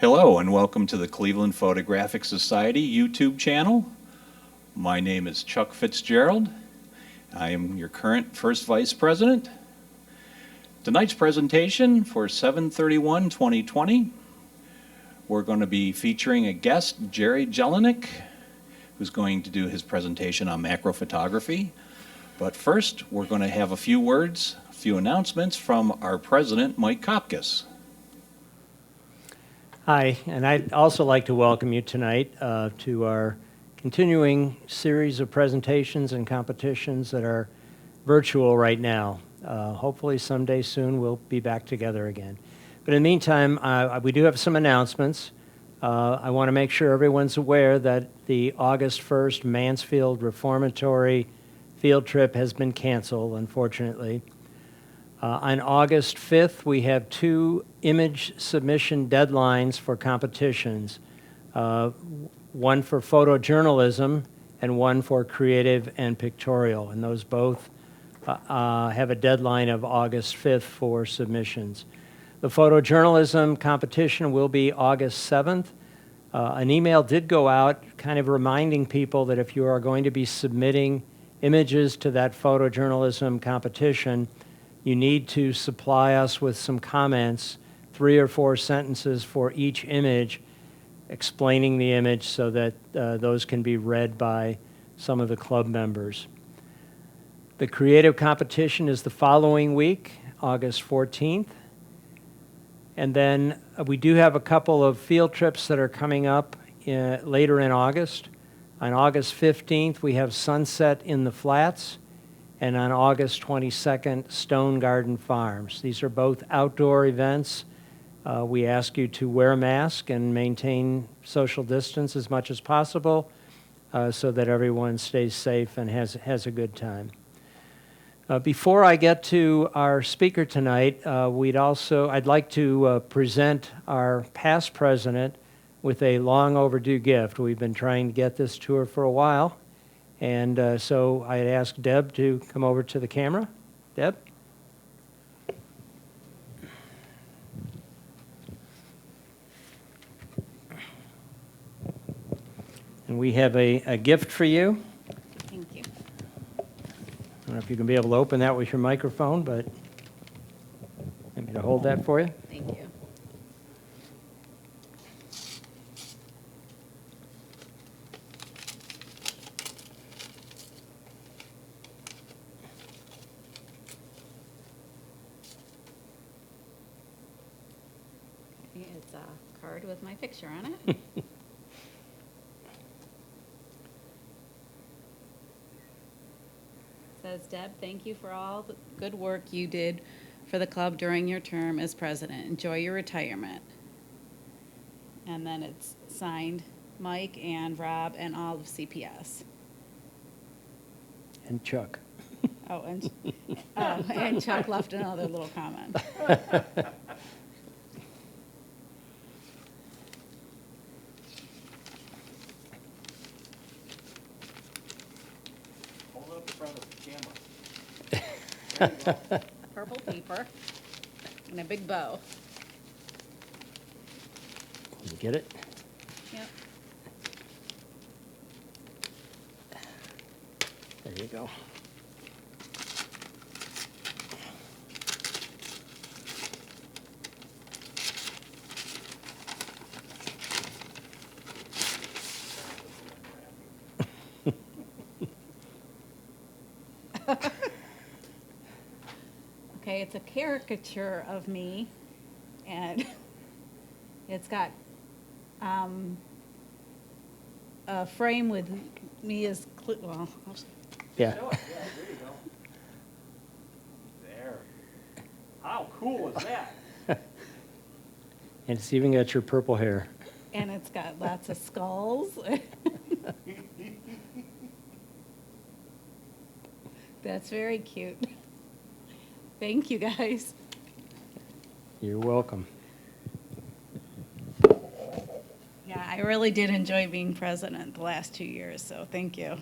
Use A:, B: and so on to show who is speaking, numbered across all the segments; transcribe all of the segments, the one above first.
A: Hello and welcome to the Cleveland Photographic Society YouTube channel. My name is Chuck Fitzgerald. I am your current first vice president. Tonight's presentation for 7/31/2020, we're going to be featuring a guest, Jerry Jelinek, who's going to do his presentation on macro photography. But first, we're going to have a few words, a few announcements from our president, Mike Kopkas.
B: Hi, and I'd also like to welcome you tonight to our continuing series of presentations and competitions that are virtual right now. Hopefully someday soon we'll be back together again. But in the meantime, we do have some announcements. I want to make sure everyone's aware that the August 1st Mansfield Reformatory field trip has been canceled, unfortunately. On August 5th, we have 2 image submission deadlines for competitions, one for photojournalism and one for creative and pictorial, and those both have a deadline of August 5th for submissions. The photojournalism competition will be August 7th. An email did go out kind of reminding people that if you are going to be submitting images to that photojournalism competition, you need to supply us with some comments, 3 or 4 sentences for each image, explaining the image so that those can be read by some of the club members. The creative competition is the following week, August 14th. And then we do have a couple of field trips that are coming up later in August. On August 15th, we have Sunset in the Flats. And on August 22nd, Stone Garden Farms. These are both outdoor events. We ask you to wear a mask and maintain social distance as much as possible so that everyone stays safe and has a good time. Before I get to our speaker tonight, I'd like to present our past president with a long overdue gift. We've been trying to get this to her for a while. And so I had asked Deb to come over to the camera. Deb? And we have a gift for you.
C: Thank you.
B: I don't know if you can be able to open that with your microphone, but I'm going to hold that for you.
C: Thank you. It's a card with my picture on it. Says, Deb, thank you for all the good work you did for the club during your term as president. Enjoy your retirement. And then it's signed Mike and Rob and all of CPS.
B: And Chuck.
C: And Chuck left another little comment.
A: Hold up in front of the camera. There you go.
C: Purple paper and a big bow.
B: You get it?
C: Yep.
B: There you go.
C: Okay, it's a caricature of me, and it's got a frame with me as, well,
B: Yeah.
A: Show it. Yeah, there you go. There. How cool is that?
B: And it's even got your purple hair.
C: and it's got lots of skulls. That's very cute. Thank you, guys.
B: You're welcome.
C: Yeah, I really did enjoy being president the last 2 years, so thank you.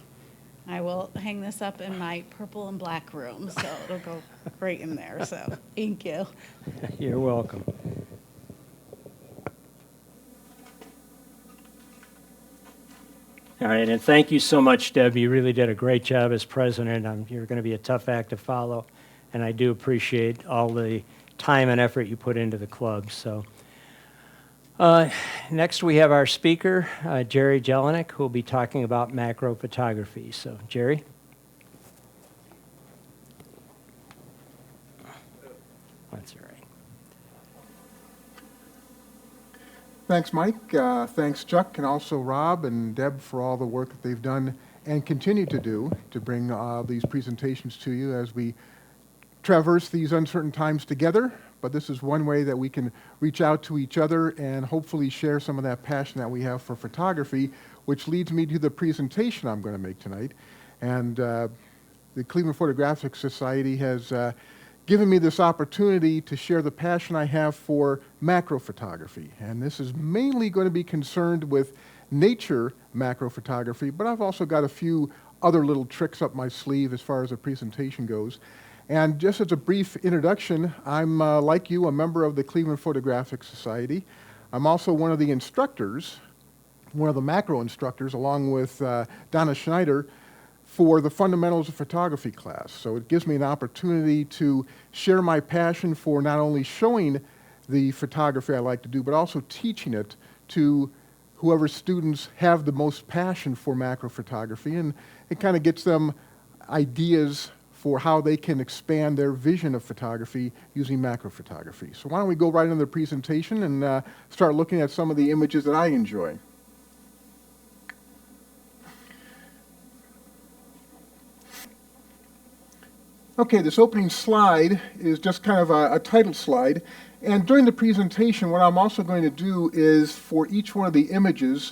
C: I will hang this up in my purple and black room, so it'll go right in there, so thank you.
B: You're welcome. All right, and thank you so much, Deb. You really did a great job as president. You're going to be a tough act to follow, and I do appreciate all the time and effort you put into the club. So, next we have our speaker, Jerry Jelinek, who will be talking about macro photography. So, Jerry. That's all right.
D: Thanks, Mike. Thanks, Chuck, and also Rob and Deb for all the work that they've done and continue to do to bring these presentations to you as we traverse these uncertain times together. But this is one way that we can reach out to each other and hopefully share some of that passion that we have for photography, which leads me to the presentation I'm going to make tonight. And the Cleveland Photographic Society has given me this opportunity to share the passion I have for macro photography. And this is mainly going to be concerned with nature macro photography, but I've also got a few other little tricks up my sleeve as far as the presentation goes. And just as a brief introduction, I'm, like you, a member of the Cleveland Photographic Society. I'm also one of the instructors, one of the macro instructors, along with Donna Schneider, for the Fundamentals of Photography class. So it gives me an opportunity to share my passion for not only showing the photography I like to do, but also teaching it to whoever students have the most passion for macro photography, and it kind of gets them ideas for how they can expand their vision of photography using macro photography. So why don't we go right into the presentation and start looking at some of the images that I enjoy. Okay, this opening slide is just kind of a title slide. And during the presentation, what I'm also going to do is for each one of the images,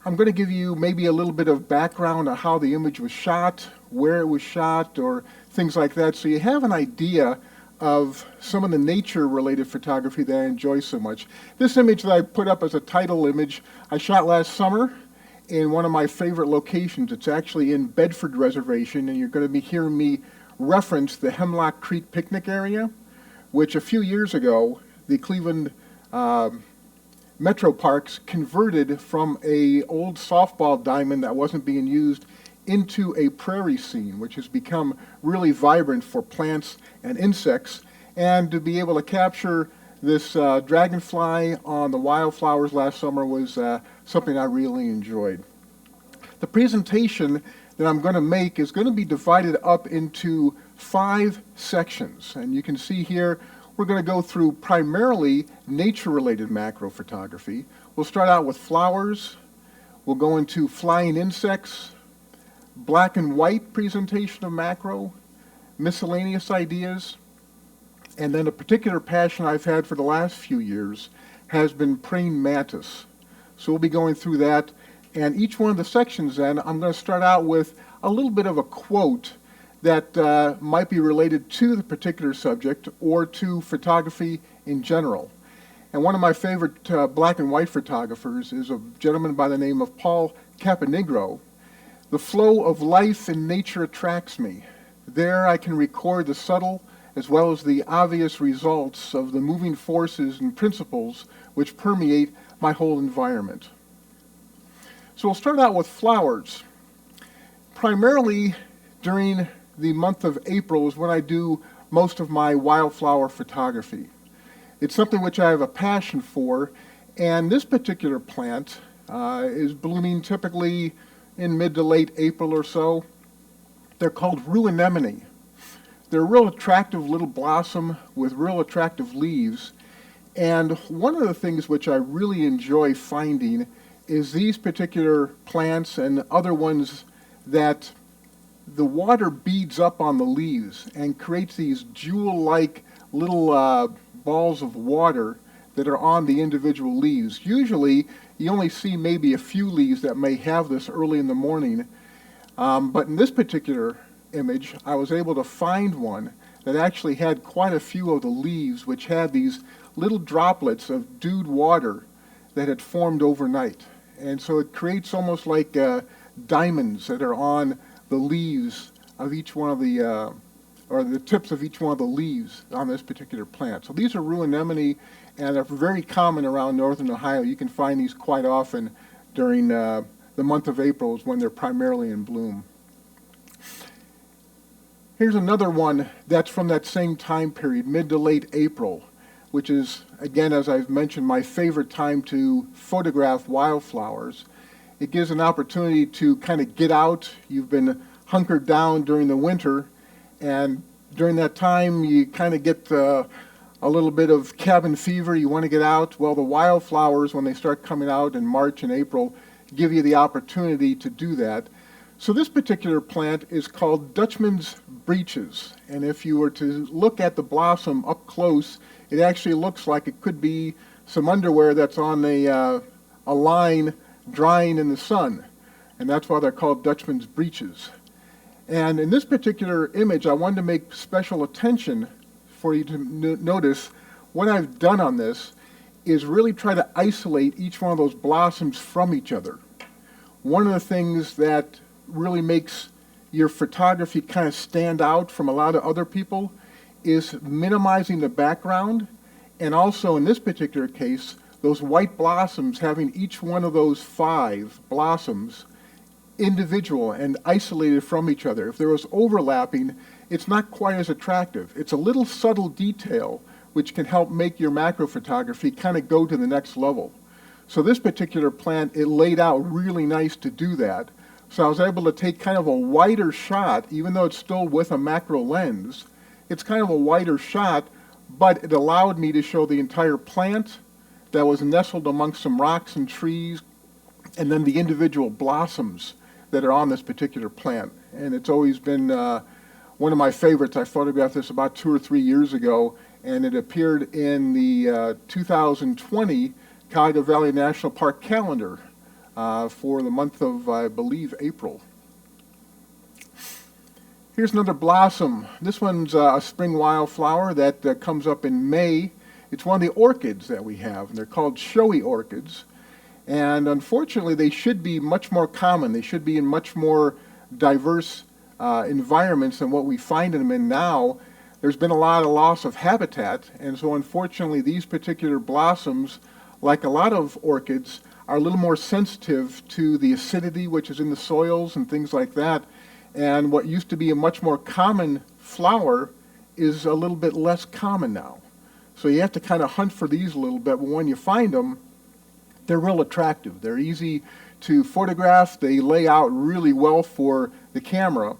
D: I'm going to give you maybe a little bit of background on how the image was shot, where it was shot, or things like that, so you have an idea of some of the nature-related photography that I enjoy so much. This image that I put up as a title image, I shot last summer in one of my favorite locations. It's actually in Bedford Reservation, and you're going to be hearing me reference the Hemlock Creek picnic area, which a few years ago, the Cleveland Metro Parks converted from a old softball diamond that wasn't being used into a prairie scene, which has become really vibrant for plants and insects. And to be able to capture this dragonfly on the wildflowers last summer was something I really enjoyed. The presentation that I'm going to make is going to be divided up into 5 sections. And you can see here, we're going to go through primarily nature-related macro photography. We'll start out with flowers. We'll go into flying insects, black and white presentation of macro, miscellaneous ideas, and then a particular passion I've had for the last few years has been praying mantis. So we'll be going through that. And each one of the sections then, I'm going to start out with a little bit of a quote that might be related to the particular subject or to photography in general. And one of my favorite black and white photographers is a gentleman by the name of Paul Caponegro. The flow of life in nature attracts me. There I can record the subtle as well as the obvious results of the moving forces and principles which permeate my whole environment. So we'll start out with flowers. Primarily during the month of April is when I do most of my wildflower photography. It's something which I have a passion for, and this particular plant is blooming typically in mid to late April or so. They're called rue anemone. They're a real attractive little blossom with real attractive leaves, and one of the things which I really enjoy finding is these particular plants and other ones that the water beads up on the leaves and creates these jewel-like little balls of water that are on the individual leaves. Usually, you only see maybe a few leaves that may have this early in the morning, but in this particular image, I was able to find one that actually had quite a few of the leaves which had these little droplets of dewed water that had formed overnight. And so it creates almost like diamonds that are on the leaves of each one of the, or the tips of each one of the leaves on this particular plant. So these are rue anemone, and they're very common around northern Ohio. You can find these quite often during the the month of April is when they're primarily in bloom. Here's another one that's from that same time period, mid to late April, which is, again, as I've mentioned, my favorite time to photograph wildflowers. It gives an opportunity to kind of get out. You've been hunkered down during the winter, and during that time you kind of get a little bit of cabin fever. You want to get out. Well, the wildflowers, when they start coming out in March and April, give you the opportunity to do that. So this particular plant is called Dutchman's Breeches, and if you were to look at the blossom up close, it actually looks like it could be some underwear that's on a line drying in the sun, and that's why they're called Dutchman's Breeches. And in this particular image, I wanted to make special attention for you to notice what I've done on this is really try to isolate each one of those blossoms from each other. One of the things that really makes your photography kind of stand out from a lot of other people is minimizing the background, and also in this particular case, those white blossoms having each one of those 5 blossoms individual and isolated from each other. If there was overlapping, it's not quite as attractive. It's a little subtle detail which can help make your macro photography kind of go to the next level. So this particular plant, it laid out really nice to do that. So I was able to take kind of a wider shot, even though it's still with a macro lens. It's kind of a wider shot, but it allowed me to show the entire plant that was nestled amongst some rocks and trees, and then the individual blossoms that are on this particular plant. And it's always been one of my favorites. I photographed this about 2 or 3 years ago, and it appeared in the 2020 Cuyahoga Valley National Park calendar for the month of, I believe, April. Here's another blossom. This one's a spring wildflower that comes up in May. It's one of the orchids that we have, and they're called showy orchids. And unfortunately, they should be much more common. They should be in much more diverse environments than what we find them in now. There's been a lot of loss of habitat, and so unfortunately, these particular blossoms, like a lot of orchids, are a little more sensitive to the acidity which is in the soils and things like that. And what used to be a much more common flower is a little bit less common now. So you have to kind of hunt for these a little bit, but when you find them, they're real attractive. They're easy to photograph. They lay out really well for the camera.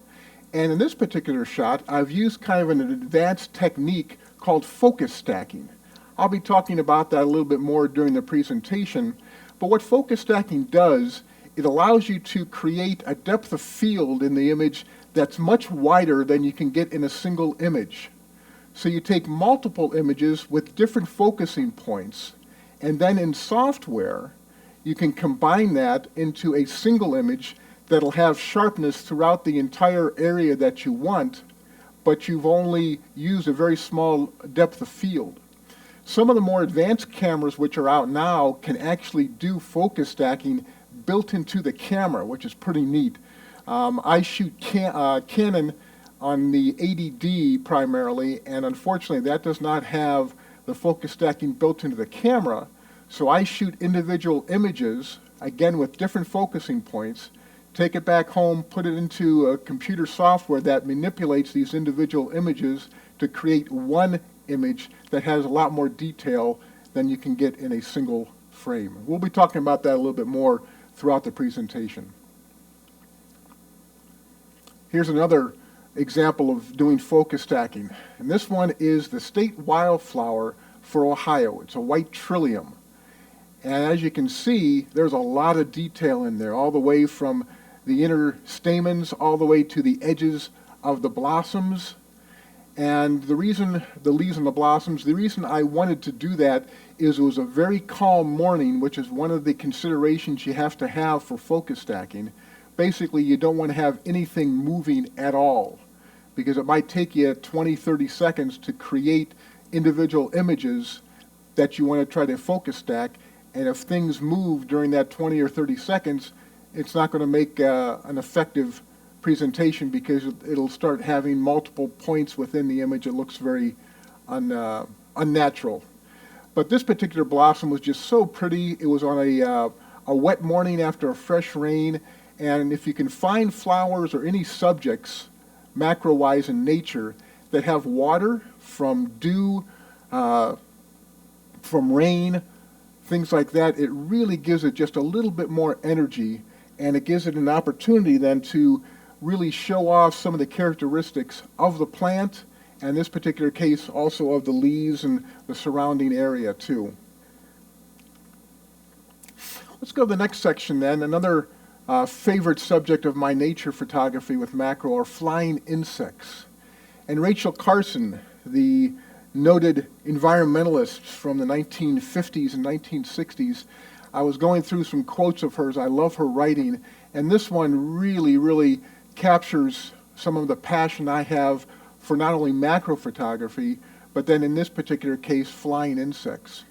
D: And in this particular shot, I've used kind of an advanced technique called focus stacking. I'll be talking about that a little bit more during the presentation. But what focus stacking does, it allows you to create a depth of field in the image that's much wider than you can get in a single image. So you take multiple images with different focusing points, and then in software, you can combine that into a single image that'll have sharpness throughout the entire area that you want, but you've only used a very small depth of field. Some of the more advanced cameras which are out now can actually do focus stacking built into the camera, which is pretty neat. I shoot Canon on the 80D primarily, and unfortunately that does not have the focus stacking built into the camera. So I shoot individual images, again with different focusing points, take it back home, put it into a computer software that manipulates these individual images to create one image that has a lot more detail than you can get in a single frame. We'll be talking about that a little bit more throughout the presentation. Here's another example of doing focus stacking, and this one is the state wildflower for Ohio. It's a white trillium, and as you can see, there's a lot of detail in there, all the way from the inner stamens all the way to the edges of the blossoms. And the reason, the leaves and the blossoms, the reason I wanted to do that is it was a very calm morning, which is one of the considerations you have to have for focus stacking. Basically, you don't want to have anything moving at all, because it might take you 20, 30 seconds to create individual images that you want to try to focus stack, and if things move during that 20 or 30 seconds, it's not going to make an effective presentation, because it'll start having multiple points within the image. It looks very unnatural. But this particular blossom was just so pretty. It was on a a wet morning after a fresh rain, and if you can find flowers or any subjects, macro-wise in nature, that have water from dew, from rain, things like that, it really gives it just a little bit more energy, and it gives it an opportunity then to really show off some of the characteristics of the plant, and in this particular case also of the leaves and the surrounding area too. Let's go to the next section then. Another favorite subject of my nature photography with macro are flying insects. And Rachel Carson, the noted environmentalist from the 1950s and 1960s, I was going through some quotes of hers. I love her writing, and this one really, really captures some of the passion I have for not only macro photography, but then in this particular case, flying insects.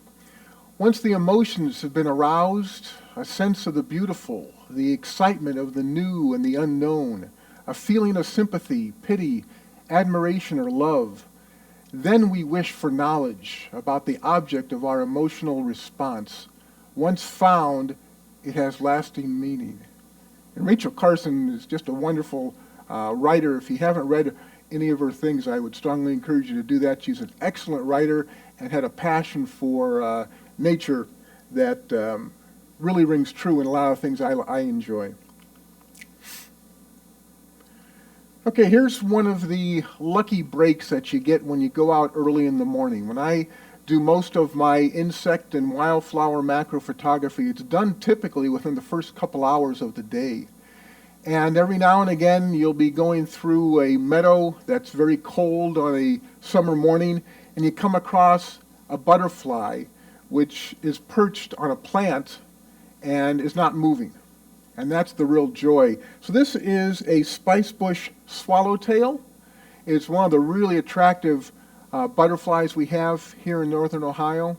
D: Once the emotions have been aroused, a sense of the beautiful, the excitement of the new and the unknown, a feeling of sympathy, pity, admiration, or love, then we wish for knowledge about the object of our emotional response. Once found, it has lasting meaning. And Rachel Carson is just a wonderful writer. If you haven't read any of her things, I would strongly encourage you to do that. She's an excellent writer and had a passion for nature that really rings true in a lot of things I enjoy. Okay, here's one of the lucky breaks that you get when you go out early in the morning. When I do most of my insect and wildflower macro photography, it's done typically within the first couple hours of the day. And every now and again, you'll be going through a meadow that's very cold on a summer morning, and you come across a butterfly which is perched on a plant and is not moving. And that's the real joy. So this is a spicebush swallowtail. It's one of the really attractive butterflies we have here in northern Ohio.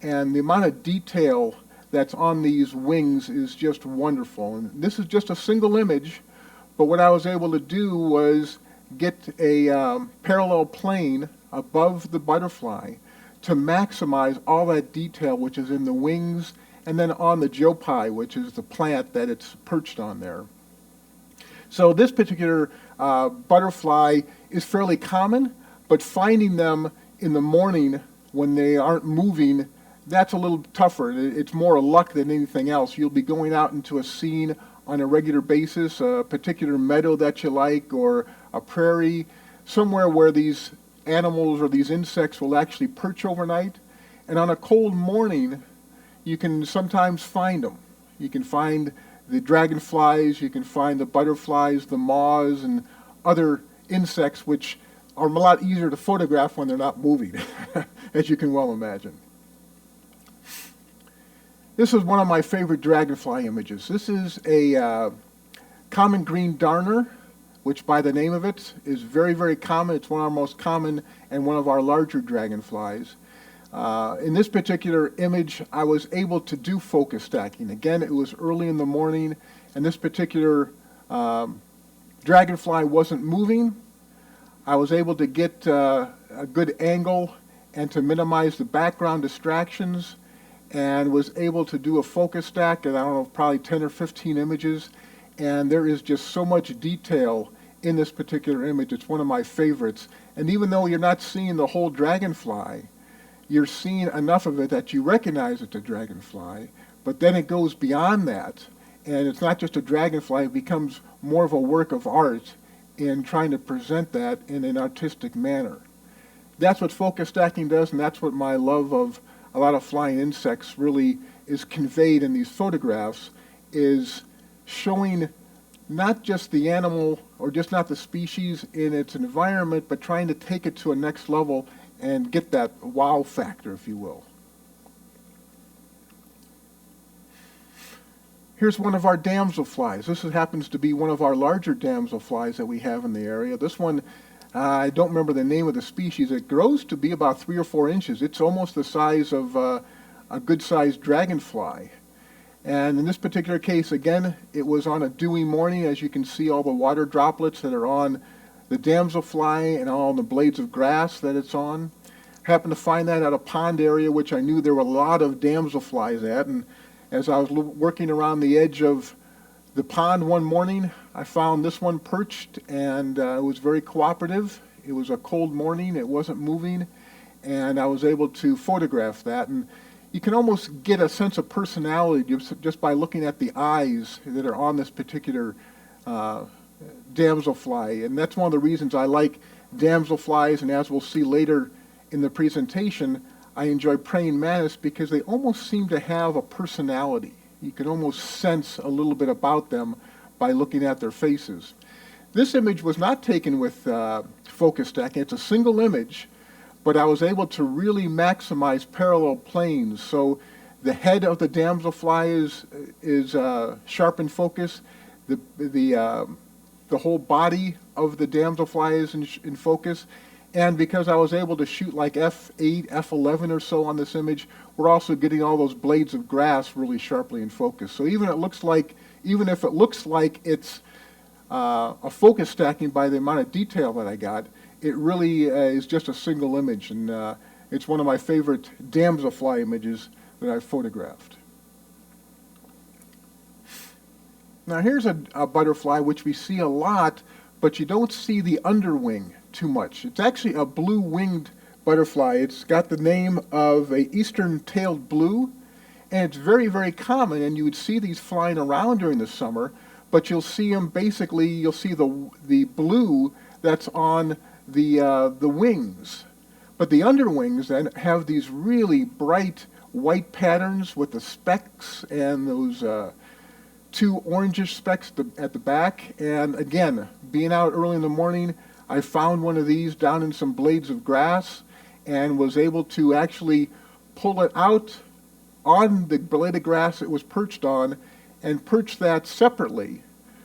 D: And the amount of detail that's on these wings is just wonderful. And this is just a single image, but what I was able to do was get a parallel plane above the butterfly to maximize all that detail which is in the wings and then on the jopai, which is the plant that it's perched on there. So this particular butterfly is fairly common, but finding them in the morning when they aren't moving, that's a little tougher. It's more luck than anything else. You'll be going out into a scene on a regular basis, a particular meadow that you like, or a prairie, somewhere where these animals or these insects will actually perch overnight. And on a cold morning, you can sometimes find them. You can find the dragonflies, you can find the butterflies, the moths, and other insects which are a lot easier to photograph when they're not moving, as you can well imagine. This is one of my favorite dragonfly images. This is a common green darner, which by the name of it is very, very common. It's one of our most common and one of our larger dragonflies. In this particular image, I was able to do focus stacking. Again, it was early in the morning, and this particular dragonfly wasn't moving. I was able to get a good angle and to minimize the background distractions, and was able to do a focus stack, and I don't know, probably 10 or 15 images, and there is just so much detail in this particular image. It's one of my favorites. And even though you're not seeing the whole dragonfly, you're seeing enough of it that you recognize it's a dragonfly, but then it goes beyond that, and it's not just a dragonfly, it becomes more of a work of art in trying to present that in an artistic manner. That's what focus stacking does, and that's what my love of a lot of flying insects really is conveyed in these photographs, is showing not just the animal or just not the species in its environment, but trying to take it to a next level and get that wow factor, if you will. Here's one of our damselflies. This happens to be one of our larger damselflies that we have in the area. This one, I don't remember the name of the species. It grows to be about 3 or 4 inches. It's almost the size of a good-sized dragonfly. And in this particular case, again, it was on a dewy morning. As you can see, all the water droplets that are on the damselfly and all the blades of grass that it's on. Happened to find that at a pond area, which I knew there were a lot of damselflies at, and As I was working around the edge of the pond one morning, I found this one perched, and it was very cooperative. It was a cold morning, it wasn't moving, and I was able to photograph that. And you can almost get a sense of personality just by looking at the eyes that are on this particular damselfly. And that's one of the reasons I like damselflies, and as we'll see later in the presentation, I enjoy praying mantis because they almost seem to have a personality. You can almost sense a little bit about them by looking at their faces. This image was not taken with focus stacking. It's a single image, but I was able to really maximize parallel planes. So the head of the damselfly is sharp in focus. The whole body of the damselfly is in focus. And because I was able to shoot like f8, f11 or so on this image, we're also getting all those blades of grass really sharply in focus. So even if it looks like it's a focus stacking by the amount of detail that I got, it really is just a single image. And it's one of my favorite damselfly images that I've photographed. Now here's a butterfly which we see a lot, but you don't see the underwing too much. It's actually a blue-winged butterfly. It's got the name of a eastern-tailed blue, and it's very, very common, and you would see these flying around during the summer, but you'll see them basically, you'll see the blue that's on the wings. But the underwings then have these really bright white patterns with the specks and those two orangish specks at the back. And again, being out early in the morning, I found one of these down in some blades of grass and was able to actually pull it out on the blade of grass it was perched on and perch that separately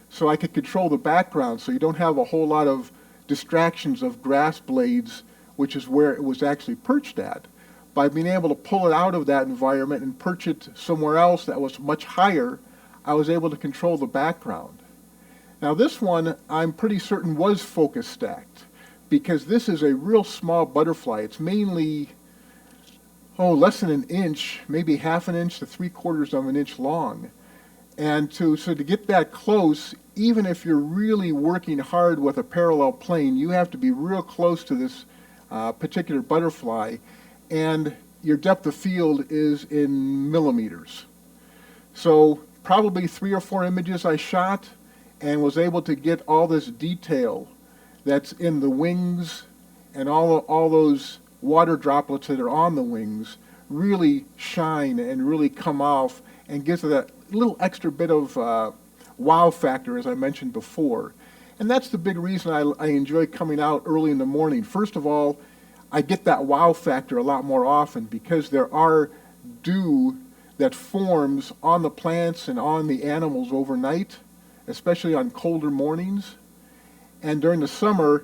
D: so I could control the background so you don't have a whole lot of distractions of grass blades, which is where it was actually perched at. By being able to pull it out of that environment and perch it somewhere else that was much higher, I was able to control the background. Now this one, I'm pretty certain was focus stacked because this is a real small butterfly. It's mainly, less than an inch, maybe half an inch to 3/4 of an inch long. And so to get that close, even if you're really working hard with a parallel plane, you have to be real close to this particular butterfly, and your depth of field is in millimeters. So probably 3 or 4 images I shot and was able to get all this detail that's in the wings and all those water droplets that are on the wings really shine and really come off and gives it that little extra bit of wow factor, as I mentioned before. And that's the big reason I enjoy coming out early in the morning. First of all, I get that wow factor a lot more often because there are dew that forms on the plants and on the animals overnight, especially on colder mornings. And during the summer,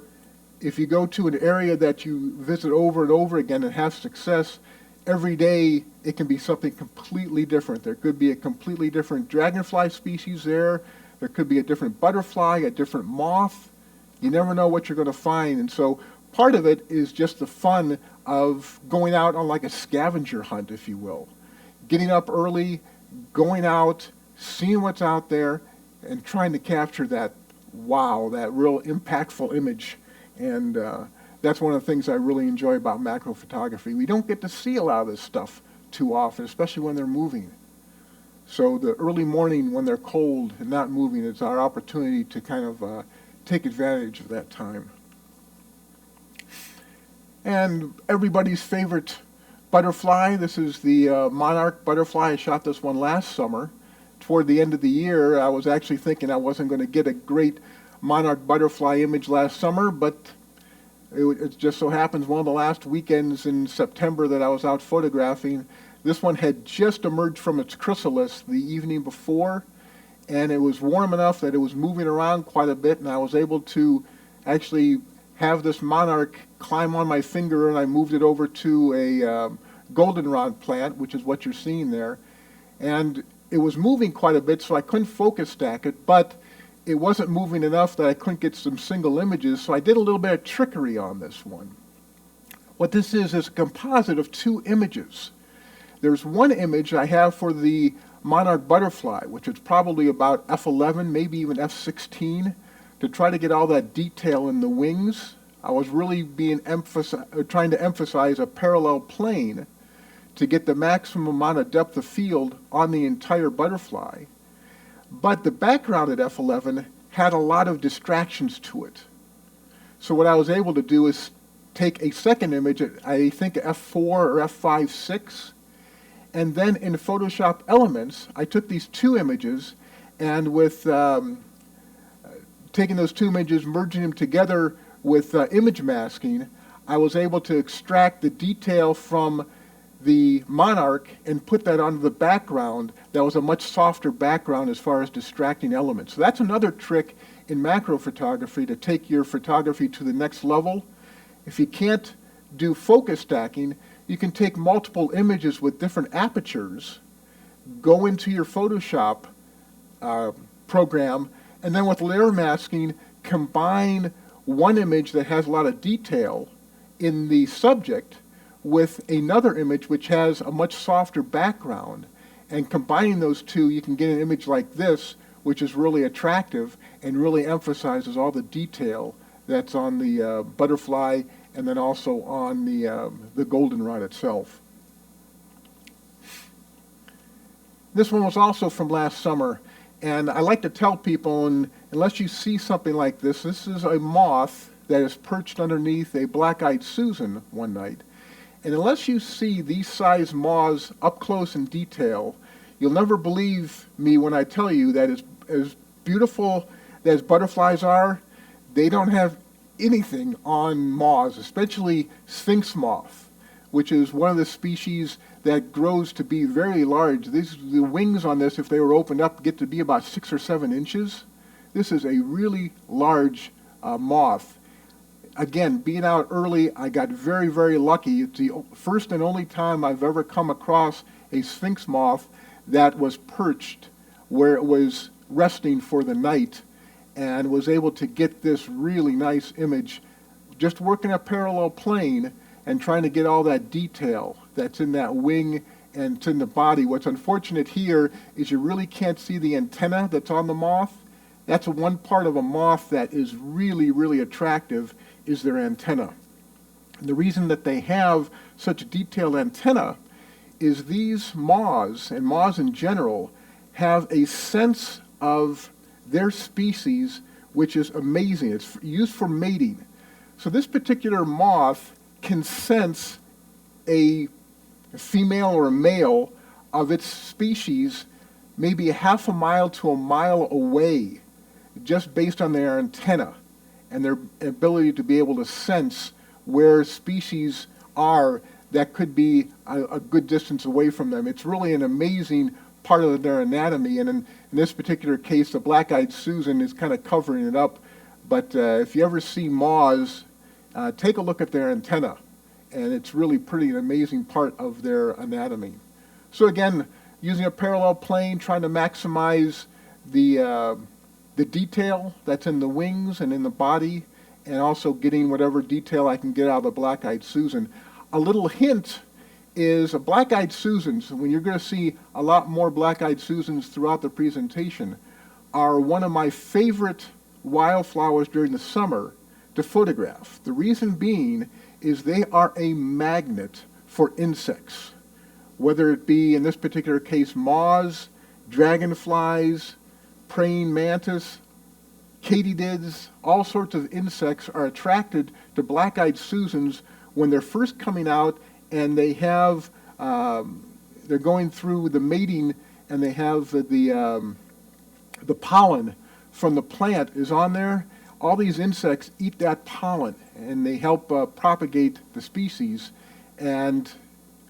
D: if you go to an area that you visit over and over again and have success, every day it can be something completely different. There could be a completely different dragonfly species there. There could be a different butterfly, a different moth. You never know what you're going to find. And so part of it is just the fun of going out on like a scavenger hunt, if you will. Getting up early, going out, seeing what's out there, and trying to capture that wow, that real impactful image. And that's one of the things I really enjoy about macro photography. We don't get to see a lot of this stuff too often, especially when they're moving. So the early morning when they're cold and not moving, it's our opportunity to kind of take advantage of that time. And everybody's favorite butterfly, this is the monarch butterfly. I shot this one last summer. Toward the end of the year, I was actually thinking I wasn't going to get a great monarch butterfly image last summer, but it just so happens one of the last weekends in September that I was out photographing, this one had just emerged from its chrysalis the evening before, and it was warm enough that it was moving around quite a bit, and I was able to actually have this monarch climb on my finger, and I moved it over to a goldenrod plant, which is what you're seeing there. And it was moving quite a bit, so I couldn't focus stack it, but it wasn't moving enough that I couldn't get some single images, so I did a little bit of trickery on this one. What this is a composite of 2 images. There's one image I have for the monarch butterfly, which is probably about F11, maybe even F16, to try to get all that detail in the wings. I was really trying to emphasize a parallel plane to get the maximum amount of depth of field on the entire butterfly. But the background at F11 had a lot of distractions to it. So what I was able to do is take a second image at, I think, F4 or F5, 6, and then in Photoshop Elements, I took these two images, and with taking those two images, merging them together with image masking, I was able to extract the detail from the monarch and put that onto the background. That was a much softer background as far as distracting elements. So that's another trick in macro photography to take your photography to the next level. If you can't do focus stacking, you can take multiple images with different apertures, go into your Photoshop program, and then with layer masking, combine one image that has a lot of detail in the subject with another image which has a much softer background. And combining those two, you can get an image like this, which is really attractive and really emphasizes all the detail that's on the butterfly and then also on the goldenrod itself. This one was also from last summer, and I like to tell people, unless you see something like this is a moth that is perched underneath a black-eyed Susan one night. And unless you see these size moths up close in detail, you'll never believe me when I tell you that as beautiful as butterflies are, they don't have anything on moths, especially sphinx moth, which is one of the species that grows to be very large. The wings on this, if they were opened up, get to be about 6 or 7 inches. This is a really large moth. Again, being out early, I got very, very lucky. It's the first and only time I've ever come across a sphinx moth that was perched where it was resting for the night, and was able to get this really nice image just working a parallel plane and trying to get all that detail that's in that wing and it's in the body. What's unfortunate here is you really can't see the antenna that's on the moth. That's one part of a moth that is really, really attractive, is their antenna. And the reason that they have such a detailed antenna is these moths, and moths in general, have a sense of their species which is amazing. It's used for mating. So this particular moth can sense a female or a male of its species maybe half a mile to a mile away, just based on their antenna and their ability to be able to sense where species are that could be a good distance away from them. It's really an amazing part of their anatomy, and in this particular case, the black-eyed Susan is kind of covering it up. But if you ever see moths, take a look at their antenna, and it's really pretty an amazing part of their anatomy. So again, using a parallel plane, trying to maximize the detail that's in the wings and in the body, and also getting whatever detail I can get out of the black-eyed Susan. A little hint is black-eyed Susans, when you're going to see a lot more black-eyed Susans throughout the presentation, are one of my favorite wildflowers during the summer to photograph. The reason being is they are a magnet for insects, whether it be, in this particular case, moths, dragonflies, praying mantis, katydids. All sorts of insects are attracted to black-eyed Susans when they're first coming out, and they have they're going through the mating, and they have the pollen from the plant is on there. All these insects eat that pollen, and they help propagate the species. And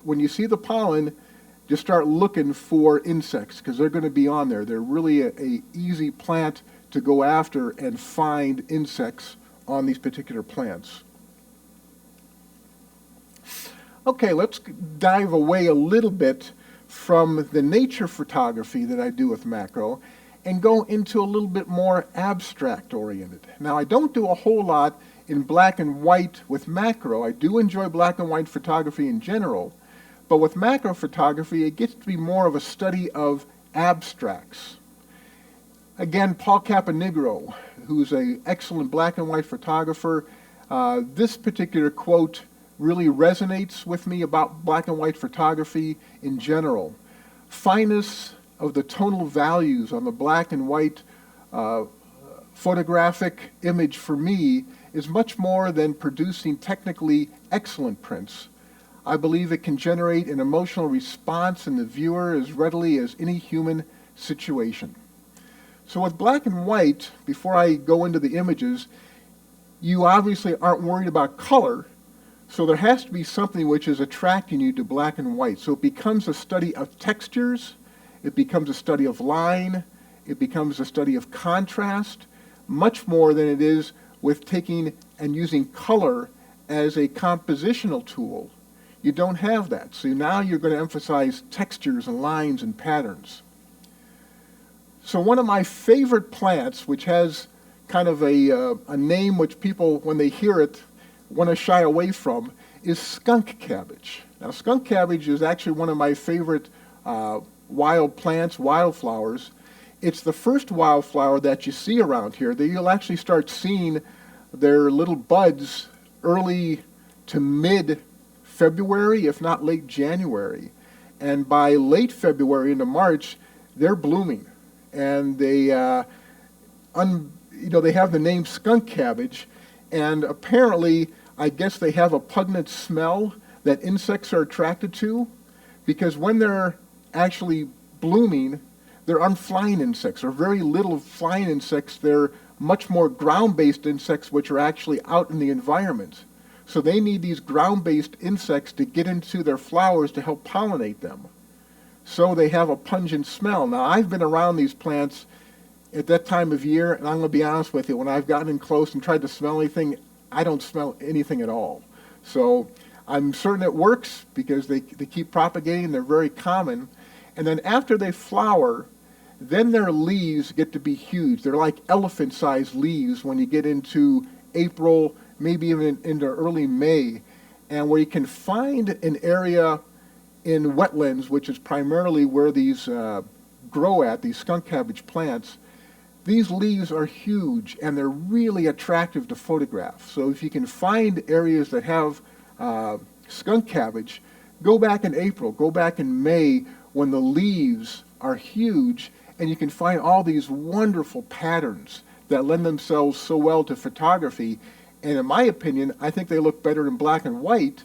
D: when you see the pollen, just start looking for insects, because they're going to be on there. They're really a easy plant to go after and find insects on these particular plants. Okay, let's dive away a little bit from the nature photography that I do with macro and go into a little bit more abstract oriented. Now, I don't do a whole lot in black and white with macro. I do enjoy black and white photography in general, but with macro photography, it gets to be more of a study of abstracts. Again, Paul Caponigro, who's an excellent black and white photographer, this particular quote really resonates with me about black and white photography in general. Fineness of the tonal values on the black and white photographic image for me is much more than producing technically excellent prints. I believe it can generate an emotional response in the viewer as readily as any human situation. So with black and white, before I go into the images, you obviously aren't worried about color, so there has to be something which is attracting you to black and white. So it becomes a study of textures, it becomes a study of line, it becomes a study of contrast, much more than it is with taking and using color as a compositional tool. You don't have that. So now you're going to emphasize textures and lines and patterns. So one of my favorite plants, which has kind of a name which people, when they hear it, want to shy away from, is skunk cabbage. Now, skunk cabbage is actually one of my favorite wild plants, wildflowers. It's the first wildflower that you see around here that you'll actually start seeing their little buds early to mid-February, if not late January. And by late February into March, they're blooming. And they, they have the name skunk cabbage, and apparently, I guess they have a pungent smell that insects are attracted to, because when they're actually blooming, they're unflying insects, or very little flying insects. They're much more ground-based insects, which are actually out in the environment. So they need these ground-based insects to get into their flowers to help pollinate them. So they have a pungent smell. Now, I've been around these plants at that time of year, and I'm going to be honest with you, when I've gotten in close and tried to smell anything, I don't smell anything at all. So I'm certain it works because they keep propagating. They're very common. And then after they flower, then their leaves get to be huge. They're like elephant-sized leaves when you get into April, maybe even into early May, and where you can find an area in wetlands, which is primarily where these grow at, these skunk cabbage plants. These leaves are huge, and they're really attractive to photograph. So if you can find areas that have skunk cabbage, go back in April, go back in May, when the leaves are huge, and you can find all these wonderful patterns that lend themselves so well to photography. And in my opinion, I think they look better in black and white,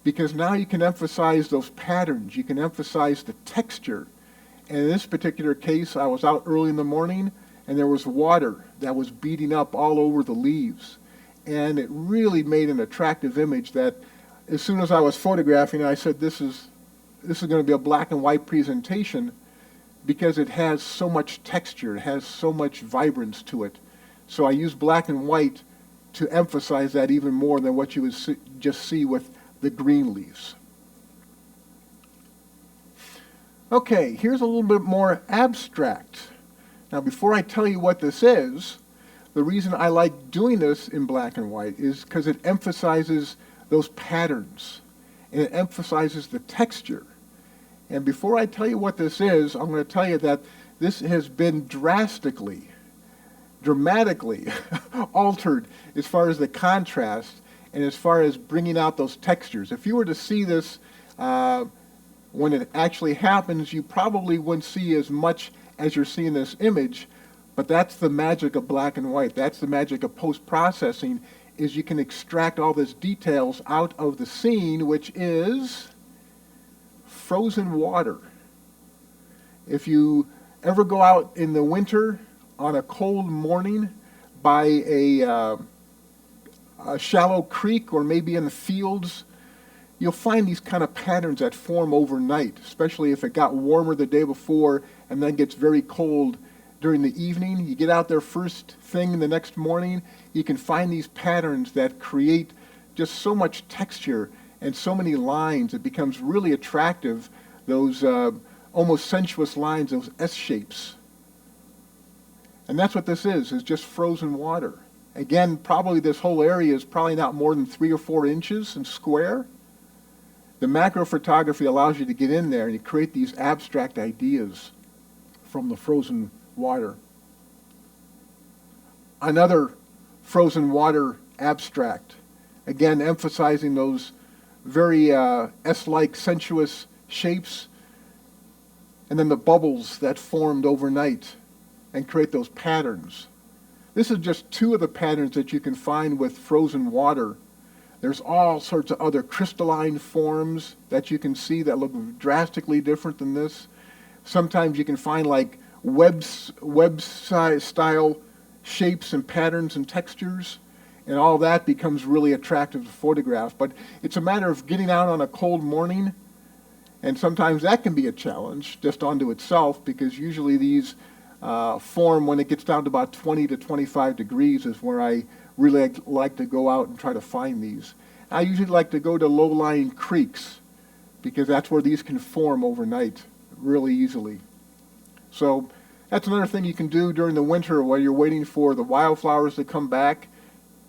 D: because now you can emphasize those patterns, you can emphasize the texture. And in this particular case, I was out early in the morning, and there was water that was beating up all over the leaves. And it really made an attractive image that as soon as I was photographing it, I said, this is going to be a black and white presentation, because it has so much texture, it has so much vibrance to it. So I used black and white to emphasize that even more than what you would just see with the green leaves. Okay, here's a little bit more abstract. Now, before I tell you what this is, the reason I like doing this in black and white is because it emphasizes those patterns, and it emphasizes the texture. And before I tell you what this is, I'm going to tell you that this has been dramatically altered as far as the contrast and as far as bringing out those textures. If you were to see this when it actually happens, you probably wouldn't see as much as you're seeing this image, but that's the magic of black and white. That's the magic of post-processing, is you can extract all these details out of the scene, which is frozen water. If you ever go out in the winter on a cold morning by a shallow creek, or maybe in the fields, you'll find these kind of patterns that form overnight, especially if it got warmer the day before and then gets very cold during the evening. You get out there first thing the next morning, you can find these patterns that create just so much texture and so many lines. It becomes really attractive, those almost sensuous lines, those S shapes. And that's what this is just frozen water. Again, probably this whole area is probably not more than 3 or 4 inches in square. The macro photography allows you to get in there and you create these abstract ideas. from the frozen water. Another frozen water abstract, again emphasizing those very S-like sensuous shapes, and then the bubbles that formed overnight and create those patterns. This is just two of the patterns that you can find with frozen water. There's all sorts of other crystalline forms that you can see that look drastically different than this. Sometimes you can find like web-style shapes and patterns and textures, and all that becomes really attractive to photograph. But it's a matter of getting out on a cold morning, and sometimes that can be a challenge just onto itself, because usually these form when it gets down to about 20 to 25 degrees is where I really like to go out and try to find these. I usually like to go to low-lying creeks, because that's where these can form overnight really easily. So that's another thing you can do during the winter while you're waiting for the wildflowers to come back.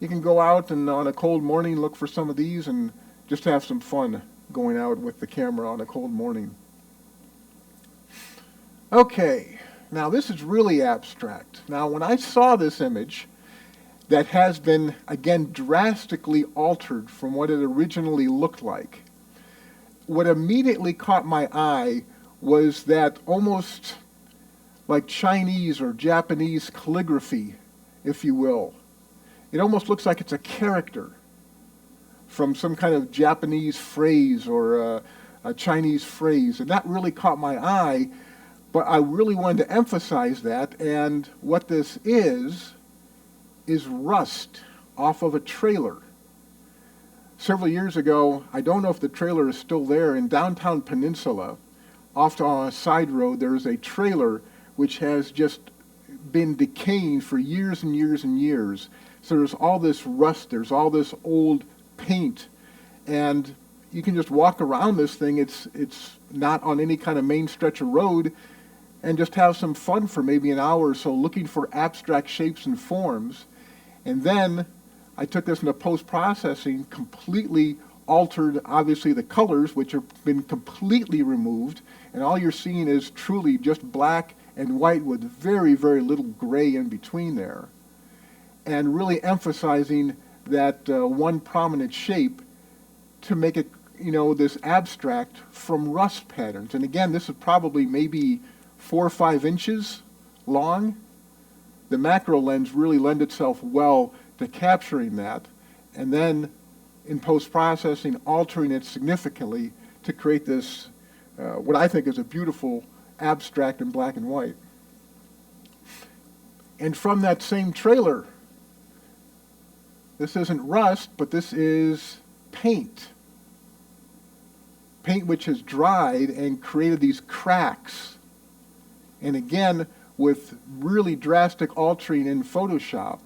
D: You can go out and on a cold morning look for some of these and just have some fun going out with the camera on a cold morning. Okay, now this is really abstract. Now when I saw this image that has been, again, drastically altered from what it originally looked like, what immediately caught my eye was that almost like Chinese or Japanese calligraphy, if you will. It almost looks like it's a character from some kind of Japanese phrase or a Chinese phrase, and that really caught my eye, but I really wanted to emphasize that, and what this is rust off of a trailer. Several years ago, I don't know if the trailer is still there, in downtown Peninsula, off on a side road, there is a trailer which has just been decaying for years and years and years. So there's all this rust, there's all this old paint, and you can just walk around this thing. It's not on any kind of main stretch of road, and just have some fun for maybe an hour or so looking for abstract shapes and forms. And then I took this into post-processing, completely altered, obviously, the colors, which have been completely removed, and all you're seeing is truly just black and white with very, very little gray in between there. And really emphasizing that one prominent shape to make it, this abstract from rust patterns. And again, this is probably maybe 4 or 5 inches long. The macro lens really lends itself well to capturing that, and then in post-processing, altering it significantly to create this, what I think is a beautiful abstract in black and white. And from that same trailer, this isn't rust, but this is paint. Paint which has dried and created these cracks. And again, with really drastic altering in Photoshop,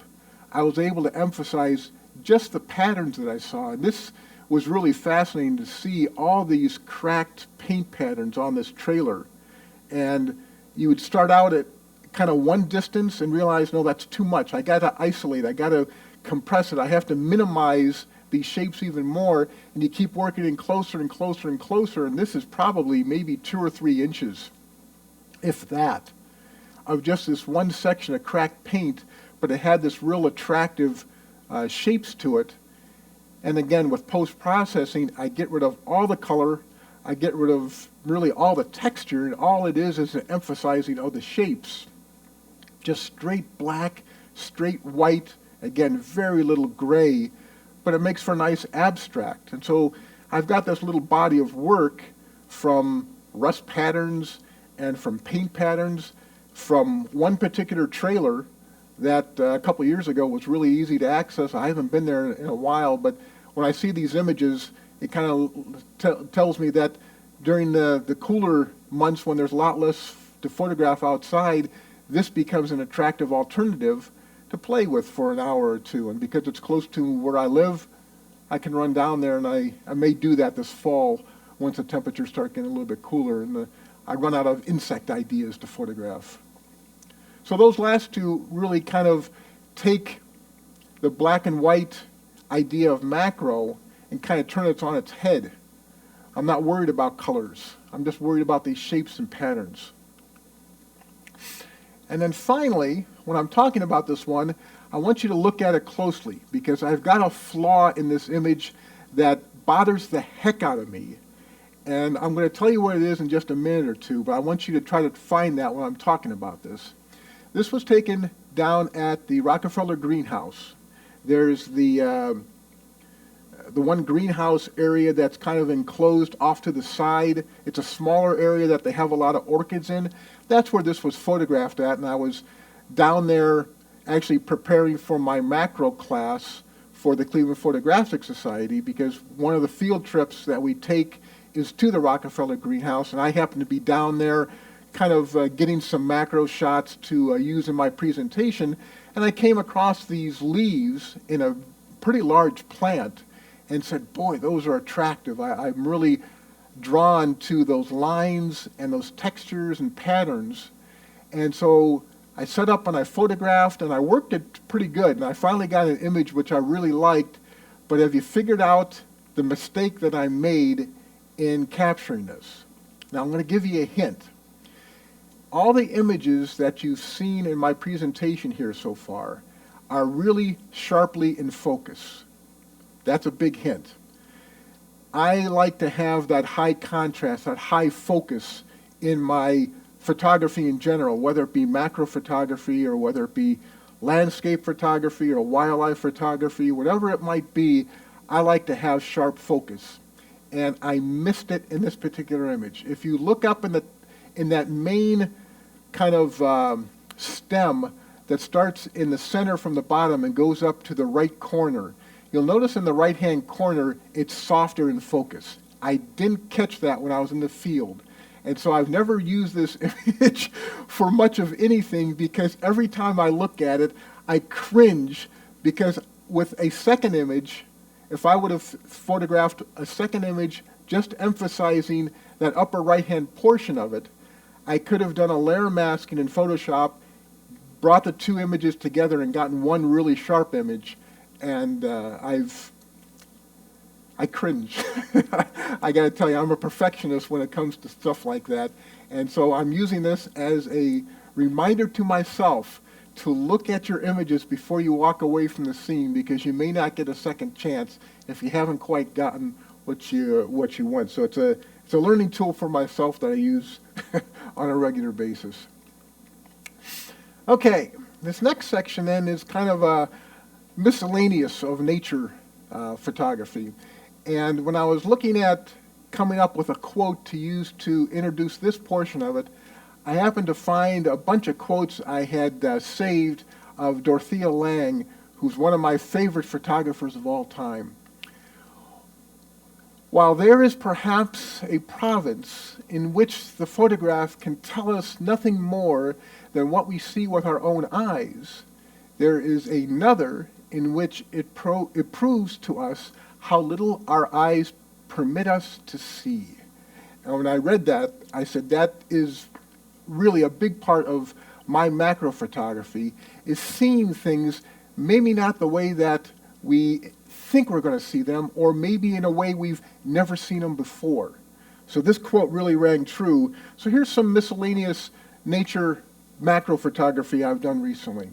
D: I was able to emphasize just the patterns that I saw. And this was really fascinating to see all these cracked paint patterns on this trailer. And you would start out at kind of one distance and realize, no, that's too much. I got to isolate. I got to compress it. I have to minimize these shapes even more. And you keep working in closer and closer and closer. And this is probably maybe 2 or 3 inches, if that, of just this one section of cracked paint, but it had this real attractive shapes to it. And again, with post-processing, I get rid of all the color, I get rid of really all the texture, and all it is an emphasizing of the shapes. Just straight black, straight white, again, very little gray, but it makes for a nice abstract. And so I've got this little body of work from rust patterns and from paint patterns from one particular trailer that a couple years ago was really easy to access. I haven't been there in a while, but when I see these images, it kind of tells me that during the cooler months when there's a lot less to photograph outside, this becomes an attractive alternative to play with for an hour or two. And because it's close to where I live, I can run down there, and I may do that this fall once the temperatures start getting a little bit cooler and I run out of insect ideas to photograph. So those last two really kind of take the black and white idea of macro and kind of turn it on its head. I'm not worried about colors. I'm just worried about these shapes and patterns. And then finally, when I'm talking about this one, I want you to look at it closely because I've got a flaw in this image that bothers the heck out of me. And I'm going to tell you what it is in just a minute or two, but I want you to try to find that when I'm talking about this. This was taken down at the Rockefeller greenhouse. There's the one greenhouse area that's kind of enclosed off to the side. It's a smaller area that they have a lot of orchids in. That's where this was photographed at, and I was down there actually preparing for my macro class for the Cleveland Photographic Society, because one of the field trips that we take is to the Rockefeller greenhouse, and I happen to be down there kind of getting some macro shots to use in my presentation, and I came across these leaves in a pretty large plant and said, boy, those are attractive. I'm really drawn to those lines and those textures and patterns. And so I set up and I photographed and I worked it pretty good, and I finally got an image which I really liked. But have you figured out the mistake that I made in capturing this? Now I'm going to give you a hint. All the images that you've seen in my presentation here so far are really sharply in focus. That's a big hint. I like to have that high contrast, that high focus in my photography in general, whether it be macro photography or whether it be landscape photography or wildlife photography, whatever it might be, I like to have sharp focus. And I missed it in this particular image. If you look up in that main kind of stem that starts in the center from the bottom and goes up to the right corner, you'll notice in the right-hand corner, it's softer in focus. I didn't catch that when I was in the field. And so I've never used this image for much of anything, because every time I look at it, I cringe, because with a second image, if I would have photographed a second image just emphasizing that upper right-hand portion of it, I could have done a layer masking in Photoshop, brought the two images together and gotten one really sharp image. And I cringe. I got to tell you, I'm a perfectionist when it comes to stuff like that. And so I'm using this as a reminder to myself to look at your images before you walk away from the scene, because you may not get a second chance if you haven't quite gotten what you want. So it's a learning tool for myself that I use on a regular basis. Okay, this next section then is kind of a miscellaneous of nature photography. And when I was looking at coming up with a quote to use to introduce this portion of it, I happened to find a bunch of quotes I had saved of Dorothea Lange, who's one of my favorite photographers of all time. While there is perhaps a province in which the photograph can tell us nothing more than what we see with our own eyes, there is another in which it proves to us how little our eyes permit us to see. And when I read that, I said that is really a big part of my macro photography, is seeing things maybe not the way that we think we're going to see them, or maybe in a way we've never seen them before. So this quote really rang true. So here's some miscellaneous nature macro photography I've done recently.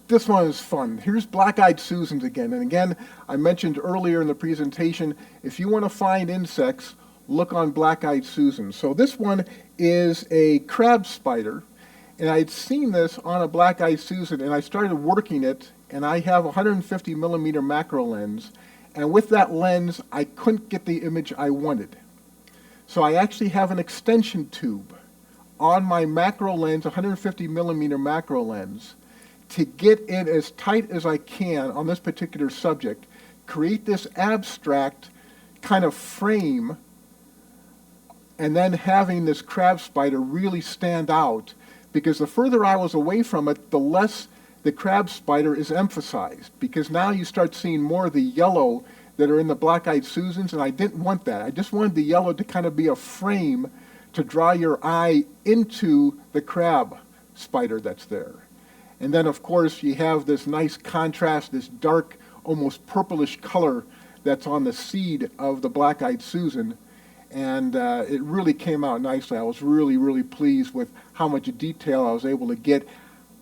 D: This one is fun. Here's black-eyed Susans again. And again, I mentioned earlier in the presentation, if you want to find insects, look on black-eyed Susans. So this one is a crab spider, and I'd seen this on a black-eyed Susan, and I started working it, and I have a 150 millimeter macro lens, and with that lens, I couldn't get the image I wanted. So I actually have an extension tube on my macro lens, 150 millimeter macro lens, to get in as tight as I can on this particular subject, create this abstract kind of frame, and then having this crab spider really stand out, because the further I was away from it, the less the crab spider is emphasized, because now you start seeing more of the yellow that are in the black-eyed Susans, and I didn't want that. I just wanted the yellow to kind of be a frame to draw your eye into the crab spider that's there. And then, of course, you have this nice contrast, this dark, almost purplish color that's on the seed of the black-eyed Susan. And it really came out nicely. I was really, really pleased with how much detail I was able to get.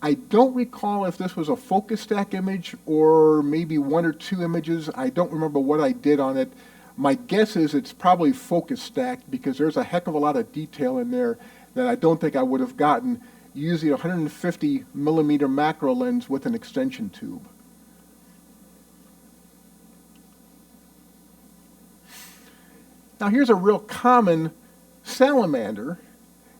D: I don't recall if this was a focus stack image or maybe one or two images. I don't remember what I did on it. My guess is it's probably focus stacked because there's a heck of a lot of detail in there that I don't think I would have gotten using a 150 millimeter macro lens with an extension tube. Now here's a real common salamander.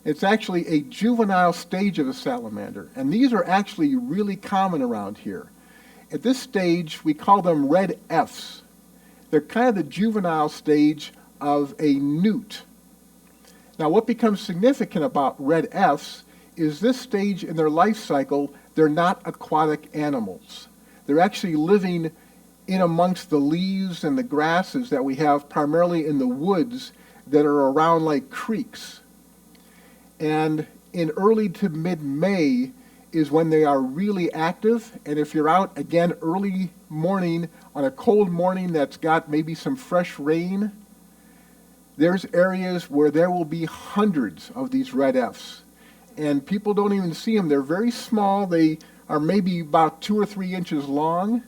D: It's actually a juvenile stage of a salamander, and these are actually really common around here. At this stage, we call them red Fs. They're kind of the juvenile stage of a newt. Now what becomes significant about red Fs is this stage in their life cycle, they're not aquatic animals. They're actually living in amongst the leaves and the grasses that we have primarily in the woods that are around like creeks. And in early to mid-May is when they are really active. And if you're out, again, early morning on a cold morning that's got maybe some fresh rain, there's areas where there will be hundreds of these red Fs. And people don't even see them. They're very small. They are maybe about 2 or 3 inches long,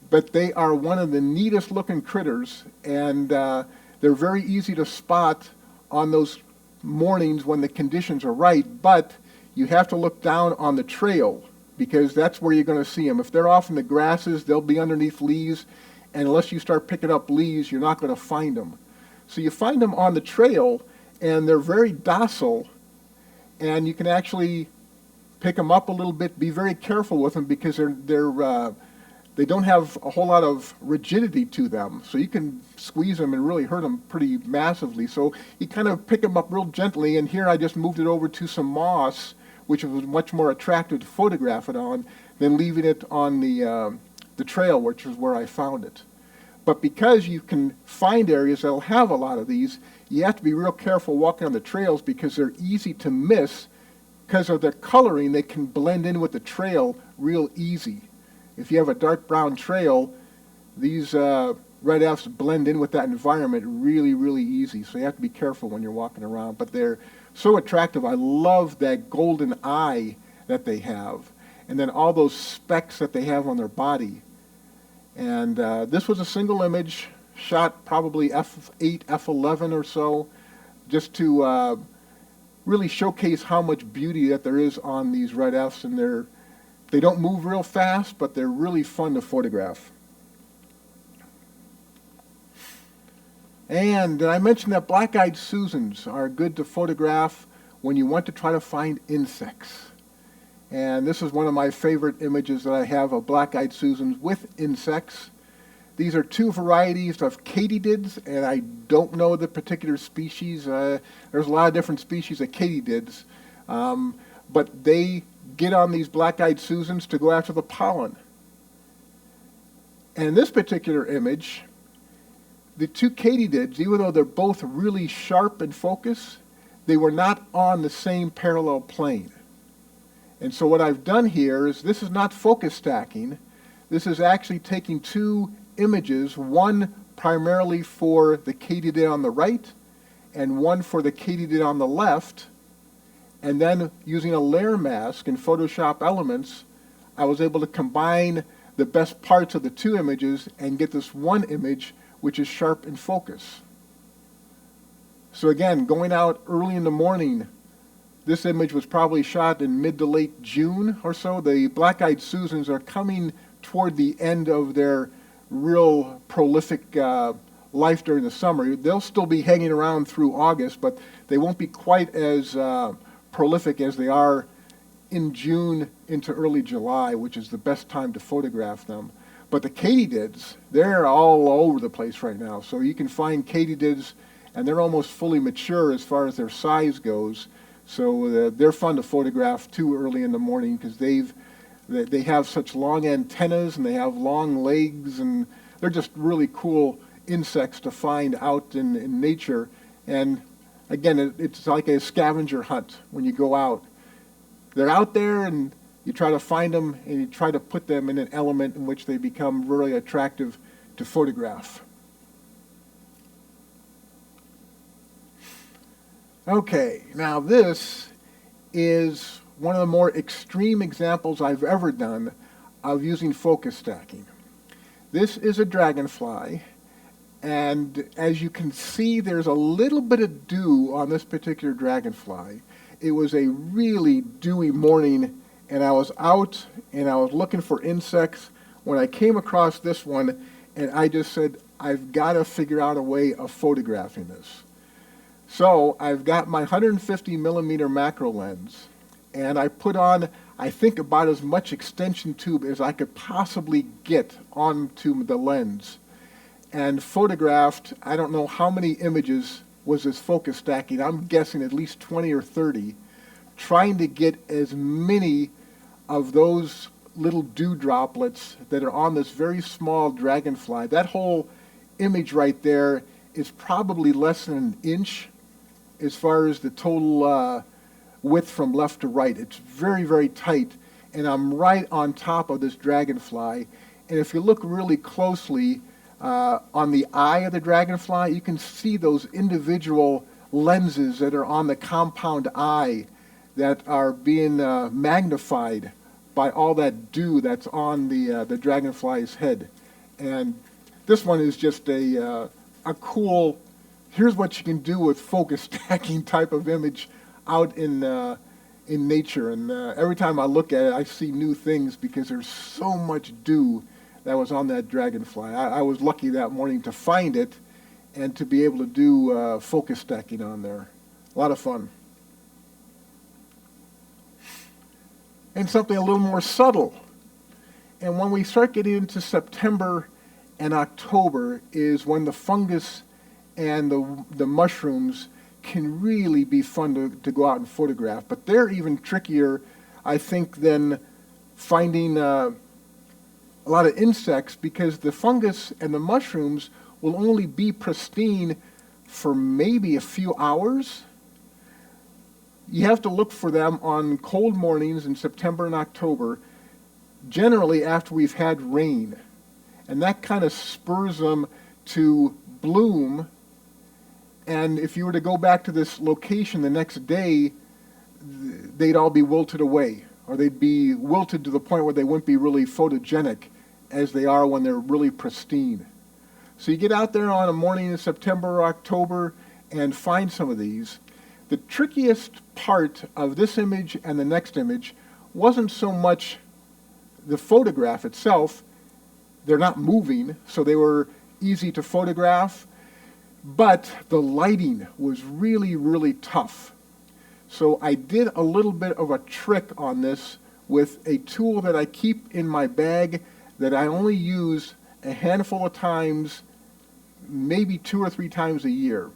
D: but they are one of the neatest looking critters, and they're very easy to spot on those mornings when the conditions are right, but you have to look down on the trail because that's where you're going to see them. If they're off in the grasses, they'll be underneath leaves, and unless you start picking up leaves, you're not going to find them. So you find them on the trail, and they're very docile, and you can actually pick them up a little bit, be very careful with them because they don't have a whole lot of rigidity to them, so you can squeeze them and really hurt them pretty massively. So you kind of pick them up real gently, and here I just moved it over to some moss, which was much more attractive to photograph it on than leaving it on the trail, which is where I found it. But because you can find areas that'll have a lot of these, you have to be real careful walking on the trails because they're easy to miss. Because of their coloring, they can blend in with the trail real easy. If you have a dark brown trail, these red Fs blend in with that environment really, really easy. So you have to be careful when you're walking around. But they're so attractive. I love that golden eye that they have. And then all those specks that they have on their body. And this was a single image, shot probably f8, f11 or so, just to really showcase how much beauty that there is on these red Fs. And they don't move real fast, but they're really fun to photograph. And I mentioned that black-eyed Susans are good to photograph when you want to try to find insects. And this is one of my favorite images that I have of black-eyed Susans with insects. These are two varieties of katydids, and I don't know the particular species. There's a lot of different species of katydids, but they get on these black-eyed Susans to go after the pollen. And in this particular image, the two katydids, even though they're both really sharp in focus, they were not on the same parallel plane. And so what I've done here is this is not focus stacking. This is actually taking two images, one primarily for the katydid on the right and one for the katydid on the left, and then using a layer mask in Photoshop Elements, I was able to combine the best parts of the two images and get this one image which is sharp in focus. So again, going out early in the morning, this image was probably shot in mid to late June or so. The black-eyed Susans are coming toward the end of their real prolific life during the summer. They'll still be hanging around through August, but they won't be quite as prolific as they are in June into early July, which is the best time to photograph them. But the katydids, they're all over the place right now. So you can find katydids, and they're almost fully mature as far as their size goes. So they're fun to photograph too early in the morning because they have such long antennas and they have long legs, and they're just really cool insects to find out in nature. And again, it's like a scavenger hunt when you go out. They're out there and you try to find them and you try to put them in an element in which they become really attractive to photograph. Okay, now this is one of the more extreme examples I've ever done of using focus stacking. This is a dragonfly, and as you can see, there's a little bit of dew on this particular dragonfly. It was a really dewy morning, and I was out and I was looking for insects when I came across this one, and I just said, I've got to figure out a way of photographing this. So I've got my 150 millimeter macro lens, and I put on, I think, about as much extension tube as I could possibly get onto the lens, and photographed, I don't know how many images was this focus stacking. I'm guessing at least 20 or 30, trying to get as many of those little dew droplets that are on this very small dragonfly. That whole image right there is probably less than an inch as far as the total width from left to right. It's very, very tight, and I'm right on top of this dragonfly. And if you look really closely on the eye of the dragonfly, you can see those individual lenses that are on the compound eye that are being magnified by all that dew that's on the dragonfly's head. And this one is just a cool, here's what you can do with focus stacking type of image out in nature. And every time I look at it, I see new things because there's so much dew that was on that dragonfly. I was lucky that morning to find it and to be able to do focus stacking on there. A lot of fun. And something a little more subtle. And when we start getting into September and October is when the fungus and the mushrooms can really be fun to go out and photograph. But they're even trickier, I think, than finding a lot of insects, because the fungus and the mushrooms will only be pristine for maybe a few hours. You have to look for them on cold mornings in September and October, generally after we've had rain. And that kind of spurs them to bloom. And if you were to go back to this location the next day, they'd all be wilted away, or they'd be wilted to the point where they wouldn't be really photogenic as they are when they're really pristine. So you get out there on a morning in September or October and find some of these. The trickiest part of this image and the next image wasn't so much the photograph itself. They're not moving, so they were easy to photograph, but the lighting was really, really tough. So I did a little bit of a trick on this with a tool that I keep in my bag that I only use a handful of times, maybe 2 or 3 times a year.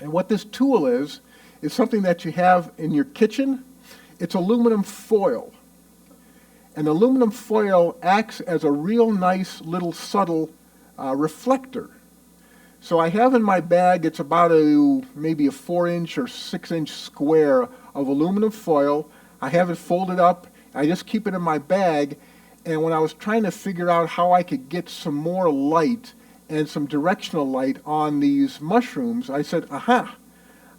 D: And what this tool is something that you have in your kitchen. It's aluminum foil. And aluminum foil acts as a real nice little subtle reflector. So I have in my bag, it's about maybe a 4-inch or 6-inch square of aluminum foil. I have it folded up. I just keep it in my bag. And when I was trying to figure out how I could get some more light and some directional light on these mushrooms, I said, aha,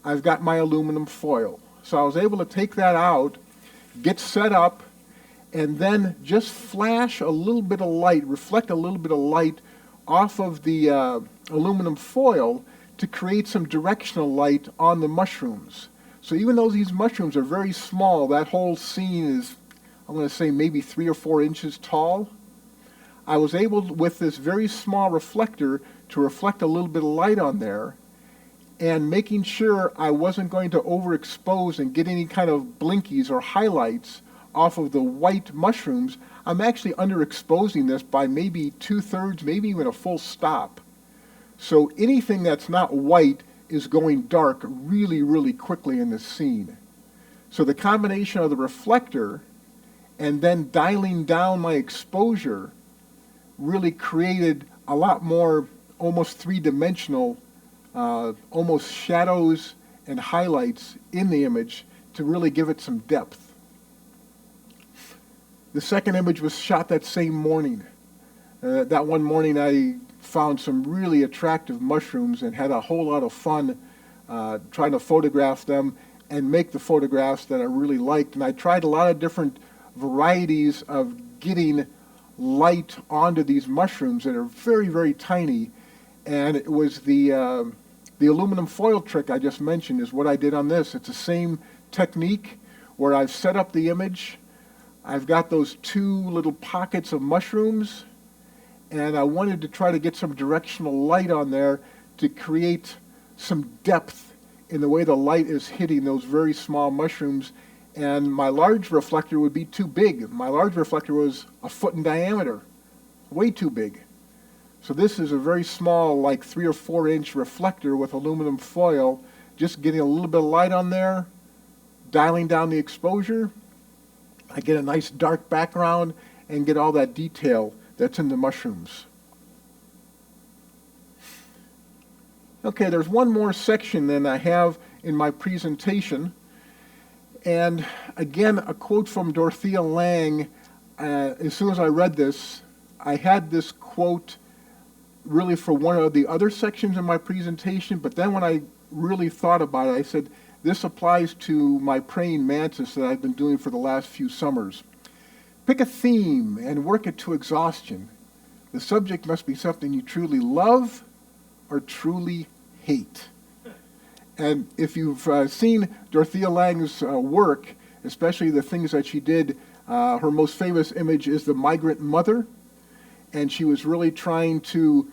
D: I've got my aluminum foil. So I was able to take that out, get set up, and then just flash a little bit of light, reflect a little bit of light off of the aluminum foil to create some directional light on the mushrooms. So even though these mushrooms are very small, that whole scene is, I'm going to say, maybe 3 or 4 inches tall. I was able, with this very small reflector, to reflect a little bit of light on there, and making sure I wasn't going to overexpose and get any kind of blinkies or highlights off of the white mushrooms. I'm actually underexposing this by maybe 2/3, maybe even a full stop. So anything that's not white is going dark really, really quickly in this scene. So the combination of the reflector and then dialing down my exposure really created a lot more almost 3-dimensional, almost shadows and highlights in the image to really give it some depth. The second image was shot that same morning. That one morning I found some really attractive mushrooms and had a whole lot of fun trying to photograph them and make the photographs that I really liked. And I tried a lot of different varieties of getting light onto these mushrooms that are very, very tiny. And it was the aluminum foil trick I just mentioned is what I did on this. It's the same technique where I've set up the image. I've got those two little pockets of mushrooms, and I wanted to try to get some directional light on there to create some depth in the way the light is hitting those very small mushrooms. And my large reflector would be too big. My large reflector was a foot in diameter, way too big. So this is a very small, like 3 or 4 inch reflector with aluminum foil, just getting a little bit of light on there, dialing down the exposure. I get a nice dark background and get all that detail that's in the mushrooms. Okay, there's one more section than I have in my presentation. And again, a quote from Dorothea Lange. As soon as I read this, I had this quote really for one of the other sections in my presentation, but then when I really thought about it, I said, this applies to my praying mantis that I've been doing for the last few summers. Pick a theme and work it to exhaustion. The subject must be something you truly love or truly hate. And if you've seen Dorothea Lange's work, especially the things that she did, her most famous image is the migrant mother. And she was really trying to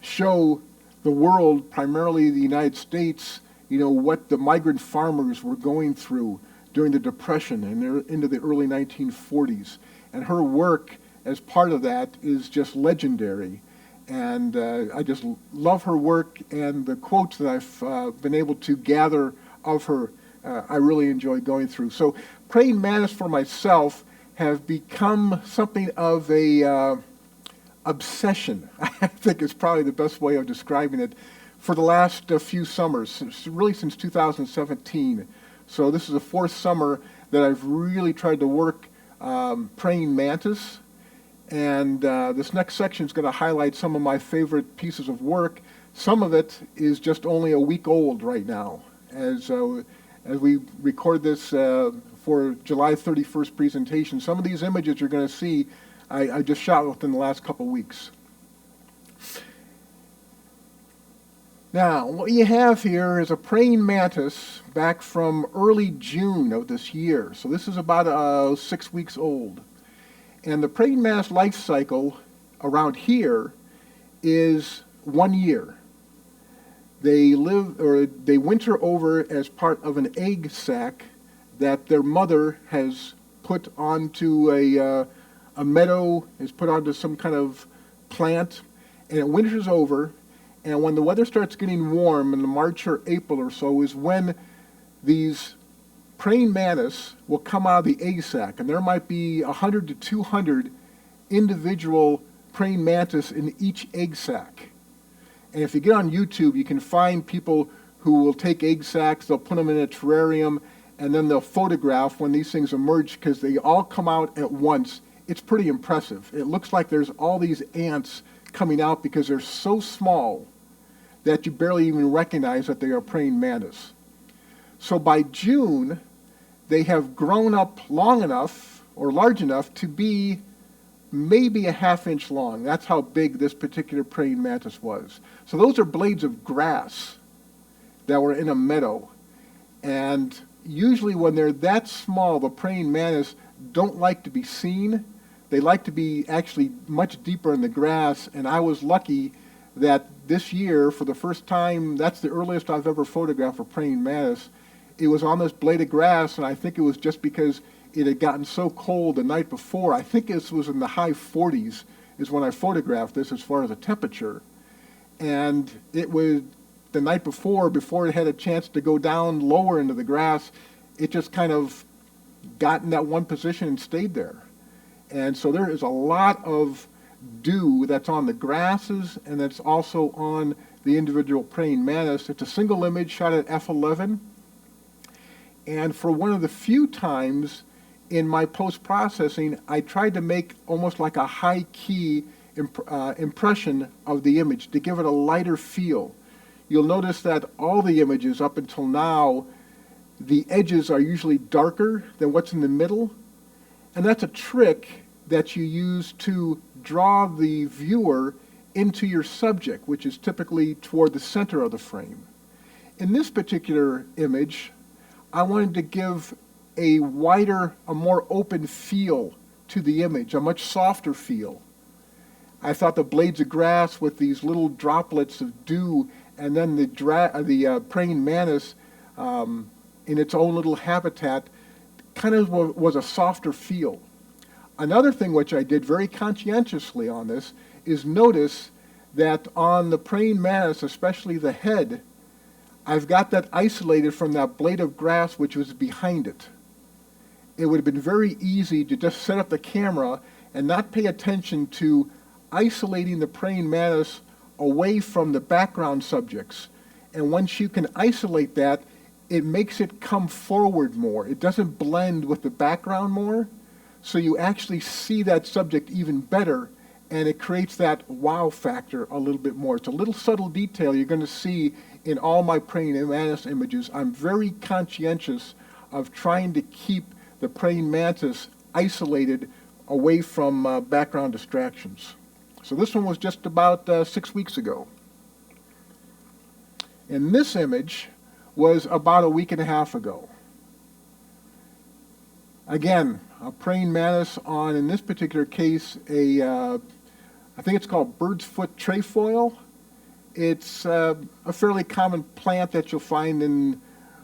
D: show the world, primarily the United States, what the migrant farmers were going through during the Depression and into the early 1940s. And her work as part of that is just legendary. And I just love her work, and the quotes that I've been able to gather of her, I really enjoy going through. So praying mantis for myself have become something of a obsession. I think is probably the best way of describing it for the last few summers, really since 2017. So this is the 4th summer that I've really tried to work praying mantis. And this next section is going to highlight some of my favorite pieces of work. Some of it is just only a week old right now. As we record this for July 31st presentation, some of these images you're going to see I just shot within the last couple weeks. Now, what you have here is a praying mantis back from early June of this year. So this is about 6 weeks old. And the praying mantis life cycle around here is 1 year. They winter over as part of an egg sac that their mother has put onto a meadow, is put onto some kind of plant, and it winters over. And when the weather starts getting warm in the March or April or so is when these praying mantis will come out of the egg sac, and there might be 100 to 200 individual praying mantis in each egg sac. And if you get on YouTube, you can find people who will take egg sacs, they'll put them in a terrarium, and then they'll photograph when these things emerge because they all come out at once. It's pretty impressive. It looks like there's all these ants coming out because they're so small that you barely even recognize that they are praying mantis. So by June, they have grown up long enough or large enough to be maybe a ½ inch long. That's how big this particular praying mantis was. So those are blades of grass that were in a meadow. And usually when they're that small, the praying mantis don't like to be seen. They like to be actually much deeper in the grass. And I was lucky that this year, for the first time, that's the earliest I've ever photographed a praying mantis. It was on this blade of grass, and I think it was just because it had gotten so cold the night before. I think this was in the high 40s is when I photographed this as far as the temperature. And it was the night before it had a chance to go down lower into the grass, it just kind of got in that one position and stayed there. And so there is a lot of dew that's on the grasses, and that's also on the individual praying mantis. It's a single image shot at f11. And for one of the few times in my post-processing, I tried to make almost like a high-key impression of the image to give it a lighter feel. you'll notice that all the images up until now, the edges are usually darker than what's in the middle. And that's a trick that you use to draw the viewer into your subject, which is typically toward the center of the frame. In this particular image, I wanted to give a wider, a more open feel to the image, a much softer feel. I thought the blades of grass with these little droplets of dew, and then the praying mantis in its own little habitat kind of was a softer feel. Another thing which I did very conscientiously on this is notice that on the praying mantis, especially the head, I've got that isolated from that blade of grass which was behind it. It would have been very easy to just set up the camera and not pay attention to isolating the praying mantis away from the background subjects. And once you can isolate that, it makes it come forward more. It doesn't blend with the background more, so you actually see that subject even better, and it creates that wow factor a little bit more. It's a little subtle detail you're going to see in all my praying mantis images. I'm very conscientious of trying to keep the praying mantis isolated away from background distractions. So this one was just about 6 weeks ago. And this image was about a week and a half ago. Again, a praying mantis on, in this particular case, I think it's called bird's foot trefoil. It's a fairly common plant that you'll find in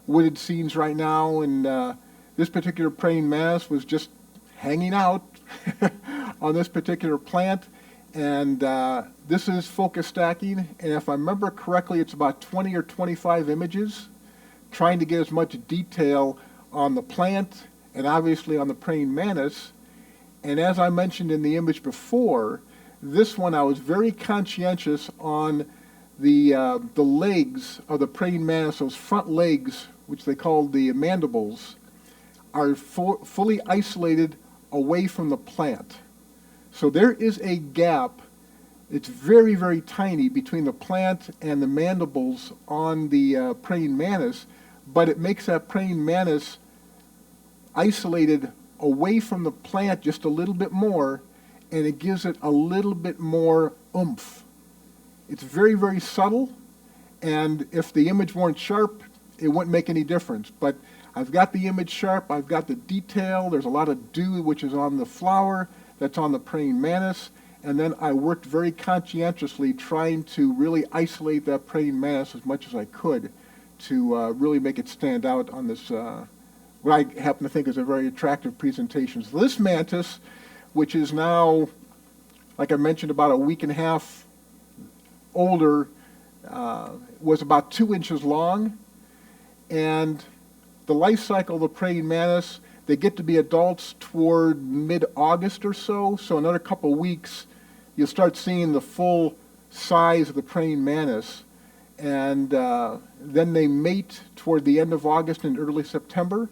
D: wooded scenes right now, and this particular praying mantis was just hanging out on this particular plant, and this is focus stacking, and if I remember correctly, it's about 20 or 25 images, trying to get as much detail on the plant and obviously on the praying mantis. And as I mentioned in the image before, this one I was very conscientious on the legs of the praying mantis. Those front legs, which they call the mandibles, are fully isolated away from the plant. So there is a gap. It's very, very tiny between the plant and the mandibles on the praying mantis, but it makes that praying mantis isolated away from the plant just a little bit more, and it gives it a little bit more oomph. It's very, very subtle, and if the image weren't sharp, it wouldn't make any difference. But I've got the image sharp, I've got the detail, there's a lot of dew which is on the flower, that's on the praying mantis, and then I worked very conscientiously trying to really isolate that praying mantis as much as I could to really make it stand out on this, what I happen to think is a very attractive presentation. So this mantis, which is now, like I mentioned, about a week and a half older, was about 2 inches long, and the life cycle of the praying mantis, they get to be adults toward mid-August or so, so another couple weeks you'll start seeing the full size of the praying mantis, and then they mate toward the end of August and early September,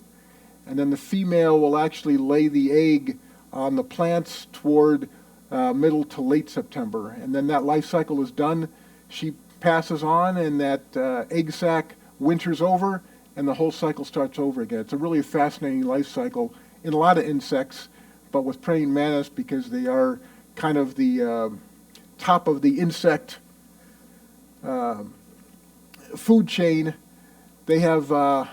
D: and then the female will actually lay the egg on the plants toward middle to late September, and then that life cycle is done. She passes on, and that egg sac winters over, and the whole cycle starts over again. It's a really fascinating life cycle in a lot of insects, but with praying mantis, because they are kind of the top of the insect food chain, they have a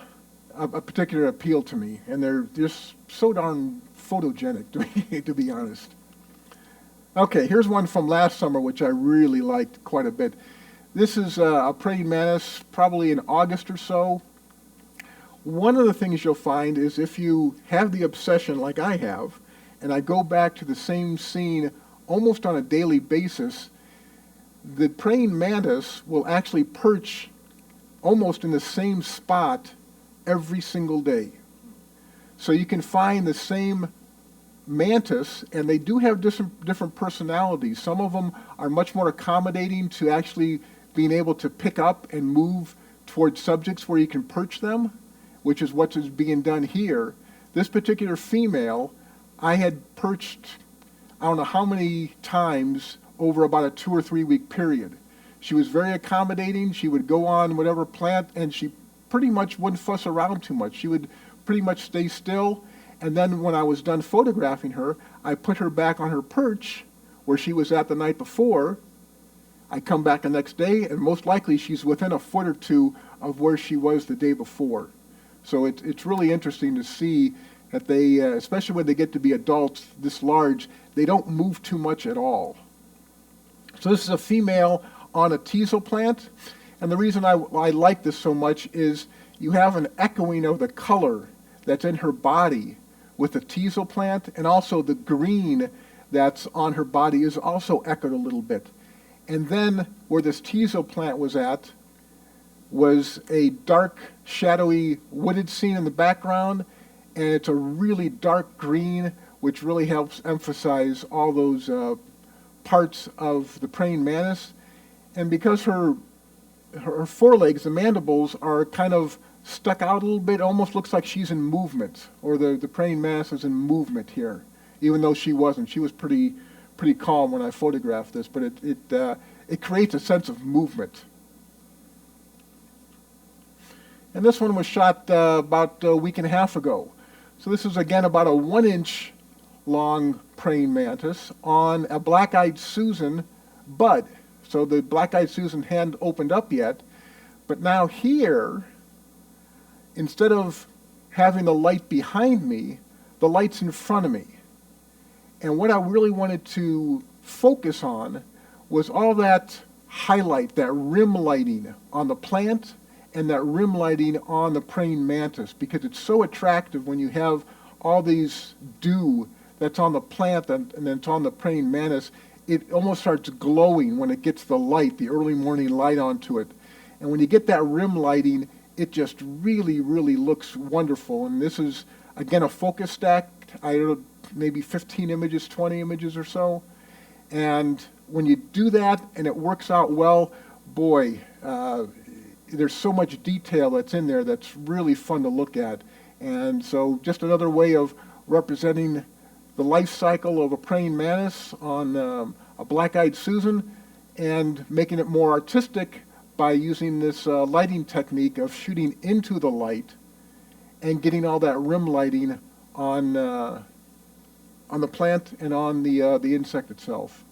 D: particular appeal to me, and they're just so darn photogenic, to be honest. Okay, here's one from last summer, which I really liked quite a bit. This is a praying mantis, probably in August or so. One of the things you'll find is if you have the obsession like I have, and I go back to the same scene almost on a daily basis, the praying mantis will actually perch almost in the same spot every single day. So you can find the same mantis, and they do have different personalities. Some of them are much more accommodating to actually being able to pick up and move towards subjects where you can perch them, which is what is being done here. This particular female, I had perched, I don't know how many times over about a 2 or 3 week period. She was very accommodating. She would go on whatever plant, and she pretty much wouldn't fuss around too much. She would pretty much stay still. And then when I was done photographing her, I put her back on her perch where she was at the night before. I come back the next day, and most likely she's within a foot or two of where she was the day before. So it's really interesting to see that they, especially when they get to be adults this large, they don't move too much at all. So this is a female on a teasel plant, and the reason I like this so much is you have an echoing of the color that's in her body with the teasel plant, and also the green that's on her body is also echoed a little bit. And then where this teasel plant was at was a dark, shadowy, wooded scene in the background, and it's a really dark green, which really helps emphasize all those parts of the praying mantis. And because her forelegs, the mandibles, are kind of stuck out a little bit, it almost looks like she's in movement, or the praying mantis is in movement here, even though she wasn't. She was pretty calm when I photographed this, but it creates a sense of movement. And this one was shot about a week and a half ago. So this is again about a 1-inch long praying mantis on a black-eyed Susan bud. So the black-eyed Susan hadn't opened up yet, but now here, instead of having the light behind me, the light's in front of me. And what I really wanted to focus on was all that highlight, that rim lighting on the plant and that rim lighting on the praying mantis, because it's so attractive when you have all these dew that's on the plant and then it's on the praying mantis. It almost starts glowing when it gets the light, the early morning light onto it. And when you get that rim lighting, it just really, really looks wonderful. And this is, again, a focus stack. I don't know, maybe 15 images, 20 images or so. And when you do that and it works out well, boy, there's so much detail that's in there that's really fun to look at. And so just another way of representing the life cycle of a praying mantis on a black-eyed Susan, and making it more artistic by using this lighting technique of shooting into the light and getting all that rim lighting on the plant and on the insect itself.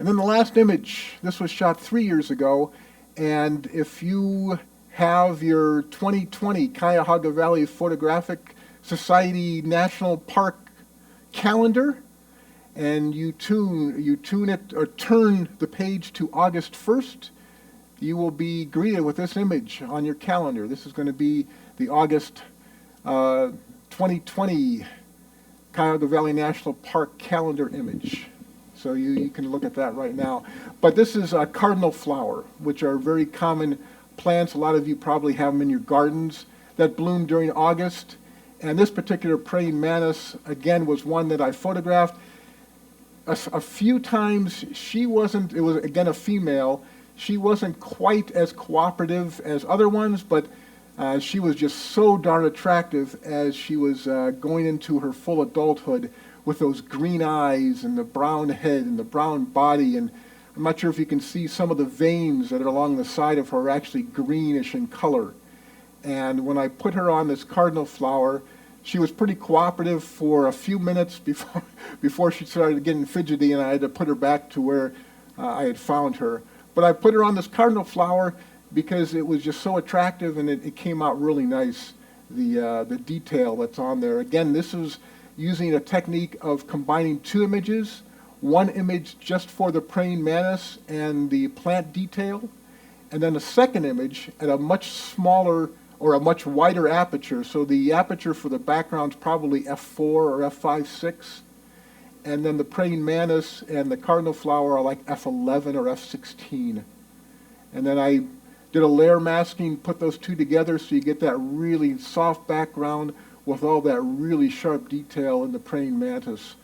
D: And then the last image, this was shot 3 years ago, and if you have your 2020 Cuyahoga Valley Photographic Society National Park calendar, and you tune it or turn the page to August 1st, you will be greeted with this image on your calendar. This is going to be the August 2020 Cuyahoga Valley National Park calendar image. So you can look at that right now. But this is a cardinal flower, which are very common plants. A lot of you probably have them in your gardens that bloom during August. And this particular praying mantis, again, was one that I photographed. A few times, it was again a female. She wasn't quite as cooperative as other ones, but she was just so darn attractive as she was going into her full adulthood, with those green eyes and the brown head and the brown body. And I'm not sure if you can see some of the veins that are along the side of her are actually greenish in color. And when I put her on this cardinal flower, she was pretty cooperative for a few minutes before she started getting fidgety, and I had to put her back to where I had found her. But I put her on this cardinal flower because it was just so attractive, and it came out really nice, the detail that's on there. Again, this is using a technique of combining two images, one image just for the praying mantis and the plant detail, and then a second image at a much smaller or a much wider aperture. So the aperture for the background is probably f4 or f5.6, and then the praying mantis and the cardinal flower are like f11 or f16. And then I did a layer masking, put those two together so you get that really soft background with all that really sharp detail in the praying mantis.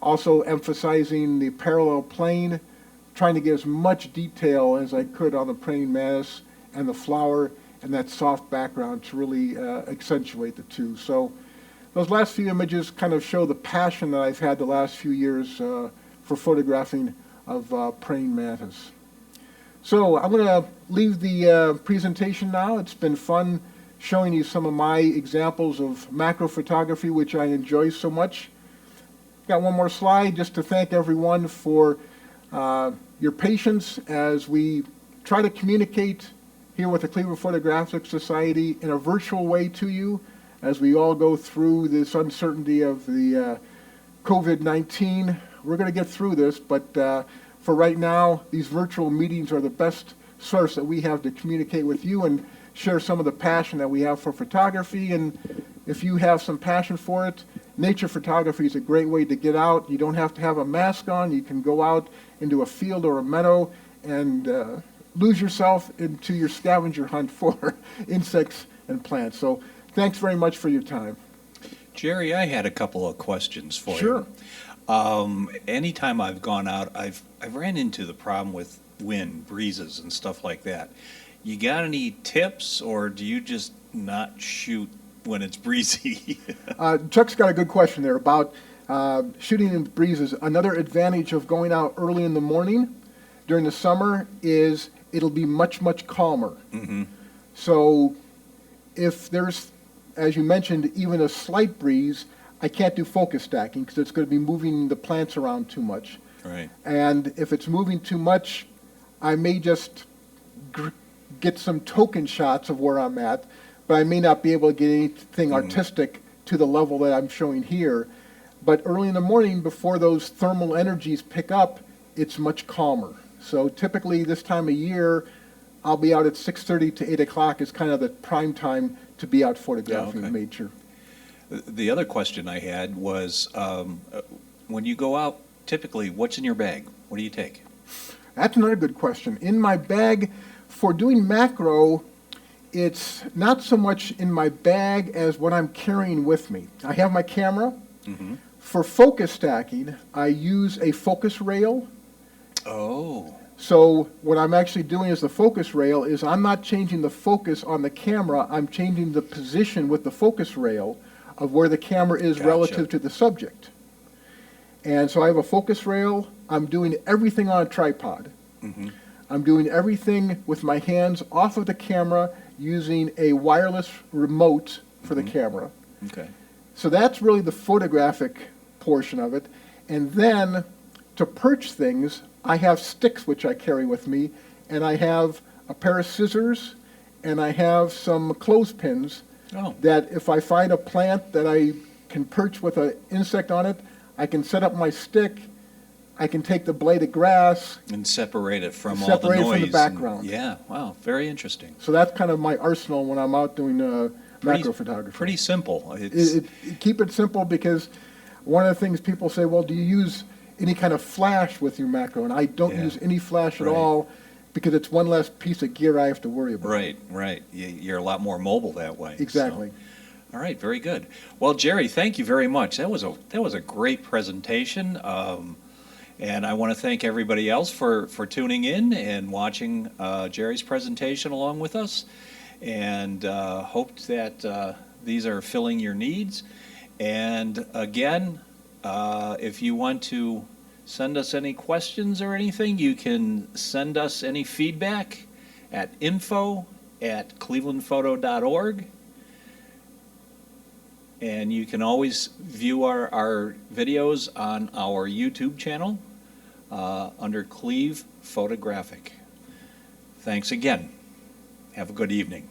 D: Also emphasizing the parallel plane, trying to get as much detail as I could on the praying mantis and the flower and that soft background to really accentuate the two. So those last few images kind of show the passion that I've had the last few years for photographing of praying mantis. So I'm going to leave the presentation now. It's been fun showing you some of my examples of macro photography, which I enjoy so much. Got one more slide just to thank everyone for your patience as we try to communicate here with the Cleveland Photographic Society in a virtual way to you as we all go through this uncertainty of the COVID-19. We're going to get through this, but for right now, these virtual meetings are the best source that we have to communicate with you and share some of the passion that we have for photography. And if you have some passion for it, nature photography is a great way to get out. You don't have to have a mask on. You can go out into a field or a meadow and lose yourself into your scavenger hunt for insects and plants. So thanks very much for your time.
A: Jerry, I had a couple of questions for
D: Sure.
A: you. Anytime I've gone out, I've ran into the problem with wind, breezes, and stuff like that. You got any tips, or do you just not shoot when it's breezy?
D: Chuck's got a good question there about shooting in breezes. Another advantage of going out early in the morning during the summer is it'll be much, much calmer.
A: Mm-hmm.
D: So if there's, as you mentioned, even a slight breeze, I can't do focus stacking because it's going to be moving the plants around too much.
A: Right.
D: And if it's moving too much, I may just get some token shots of where I'm at, but I may not be able to get anything artistic to the level that I'm showing here. But early in the morning, before those thermal energies pick up, it's much calmer. So typically this time of year, I'll be out at 6:30 to 8 o'clock is kind of the prime time to be out photographing nature.
A: The other question I had was, when you go out, typically, what's in your bag? What do you take?
D: That's another good question. In my bag, for doing macro, it's not so much in my bag as what I'm carrying with me. I have my camera.
A: Mm-hmm.
D: For focus stacking, I use a focus rail.
A: Oh.
D: So what I'm actually doing as the focus rail is I'm not changing the focus on the camera, I'm changing the position with the focus rail of where the camera is
A: Gotcha.
D: relative to the subject. And so I have a focus rail. I'm doing everything on a tripod.
A: Mm-hmm.
D: I'm doing everything with my hands off of the camera using a wireless remote for the camera.
A: Okay.
D: So that's really the photographic portion of it. And then to perch things, I have sticks which I carry with me, and I have a pair of scissors, and I have some clothespins that if I find a plant that I can perch with an insect on it, I can set up my stick, I can take the blade of grass.
A: And separate it from all the
D: Separate it
A: noise.
D: from the background.
A: Yeah, wow, very interesting.
D: So that's kind of my arsenal when I'm out doing macro photography.
A: Pretty simple.
D: Keep it simple because one of the things people say, well, do you use any kind of flash with your macro? And I don't use any flash at all because it's one less piece of gear I have to worry about.
A: Right. You're a lot more mobile that way.
D: Exactly.
A: So. All right, very good. Well, Jerry, thank you very much. That was a great presentation. And I want to thank everybody else for tuning in and watching Jerry's presentation along with us. And hope that these are filling your needs. And again, if you want to send us any questions or anything, you can send us any feedback at info@clevelandphoto.org. And you can always view our videos on our YouTube channel under Cleve Photographic. Thanks again. Have a good evening.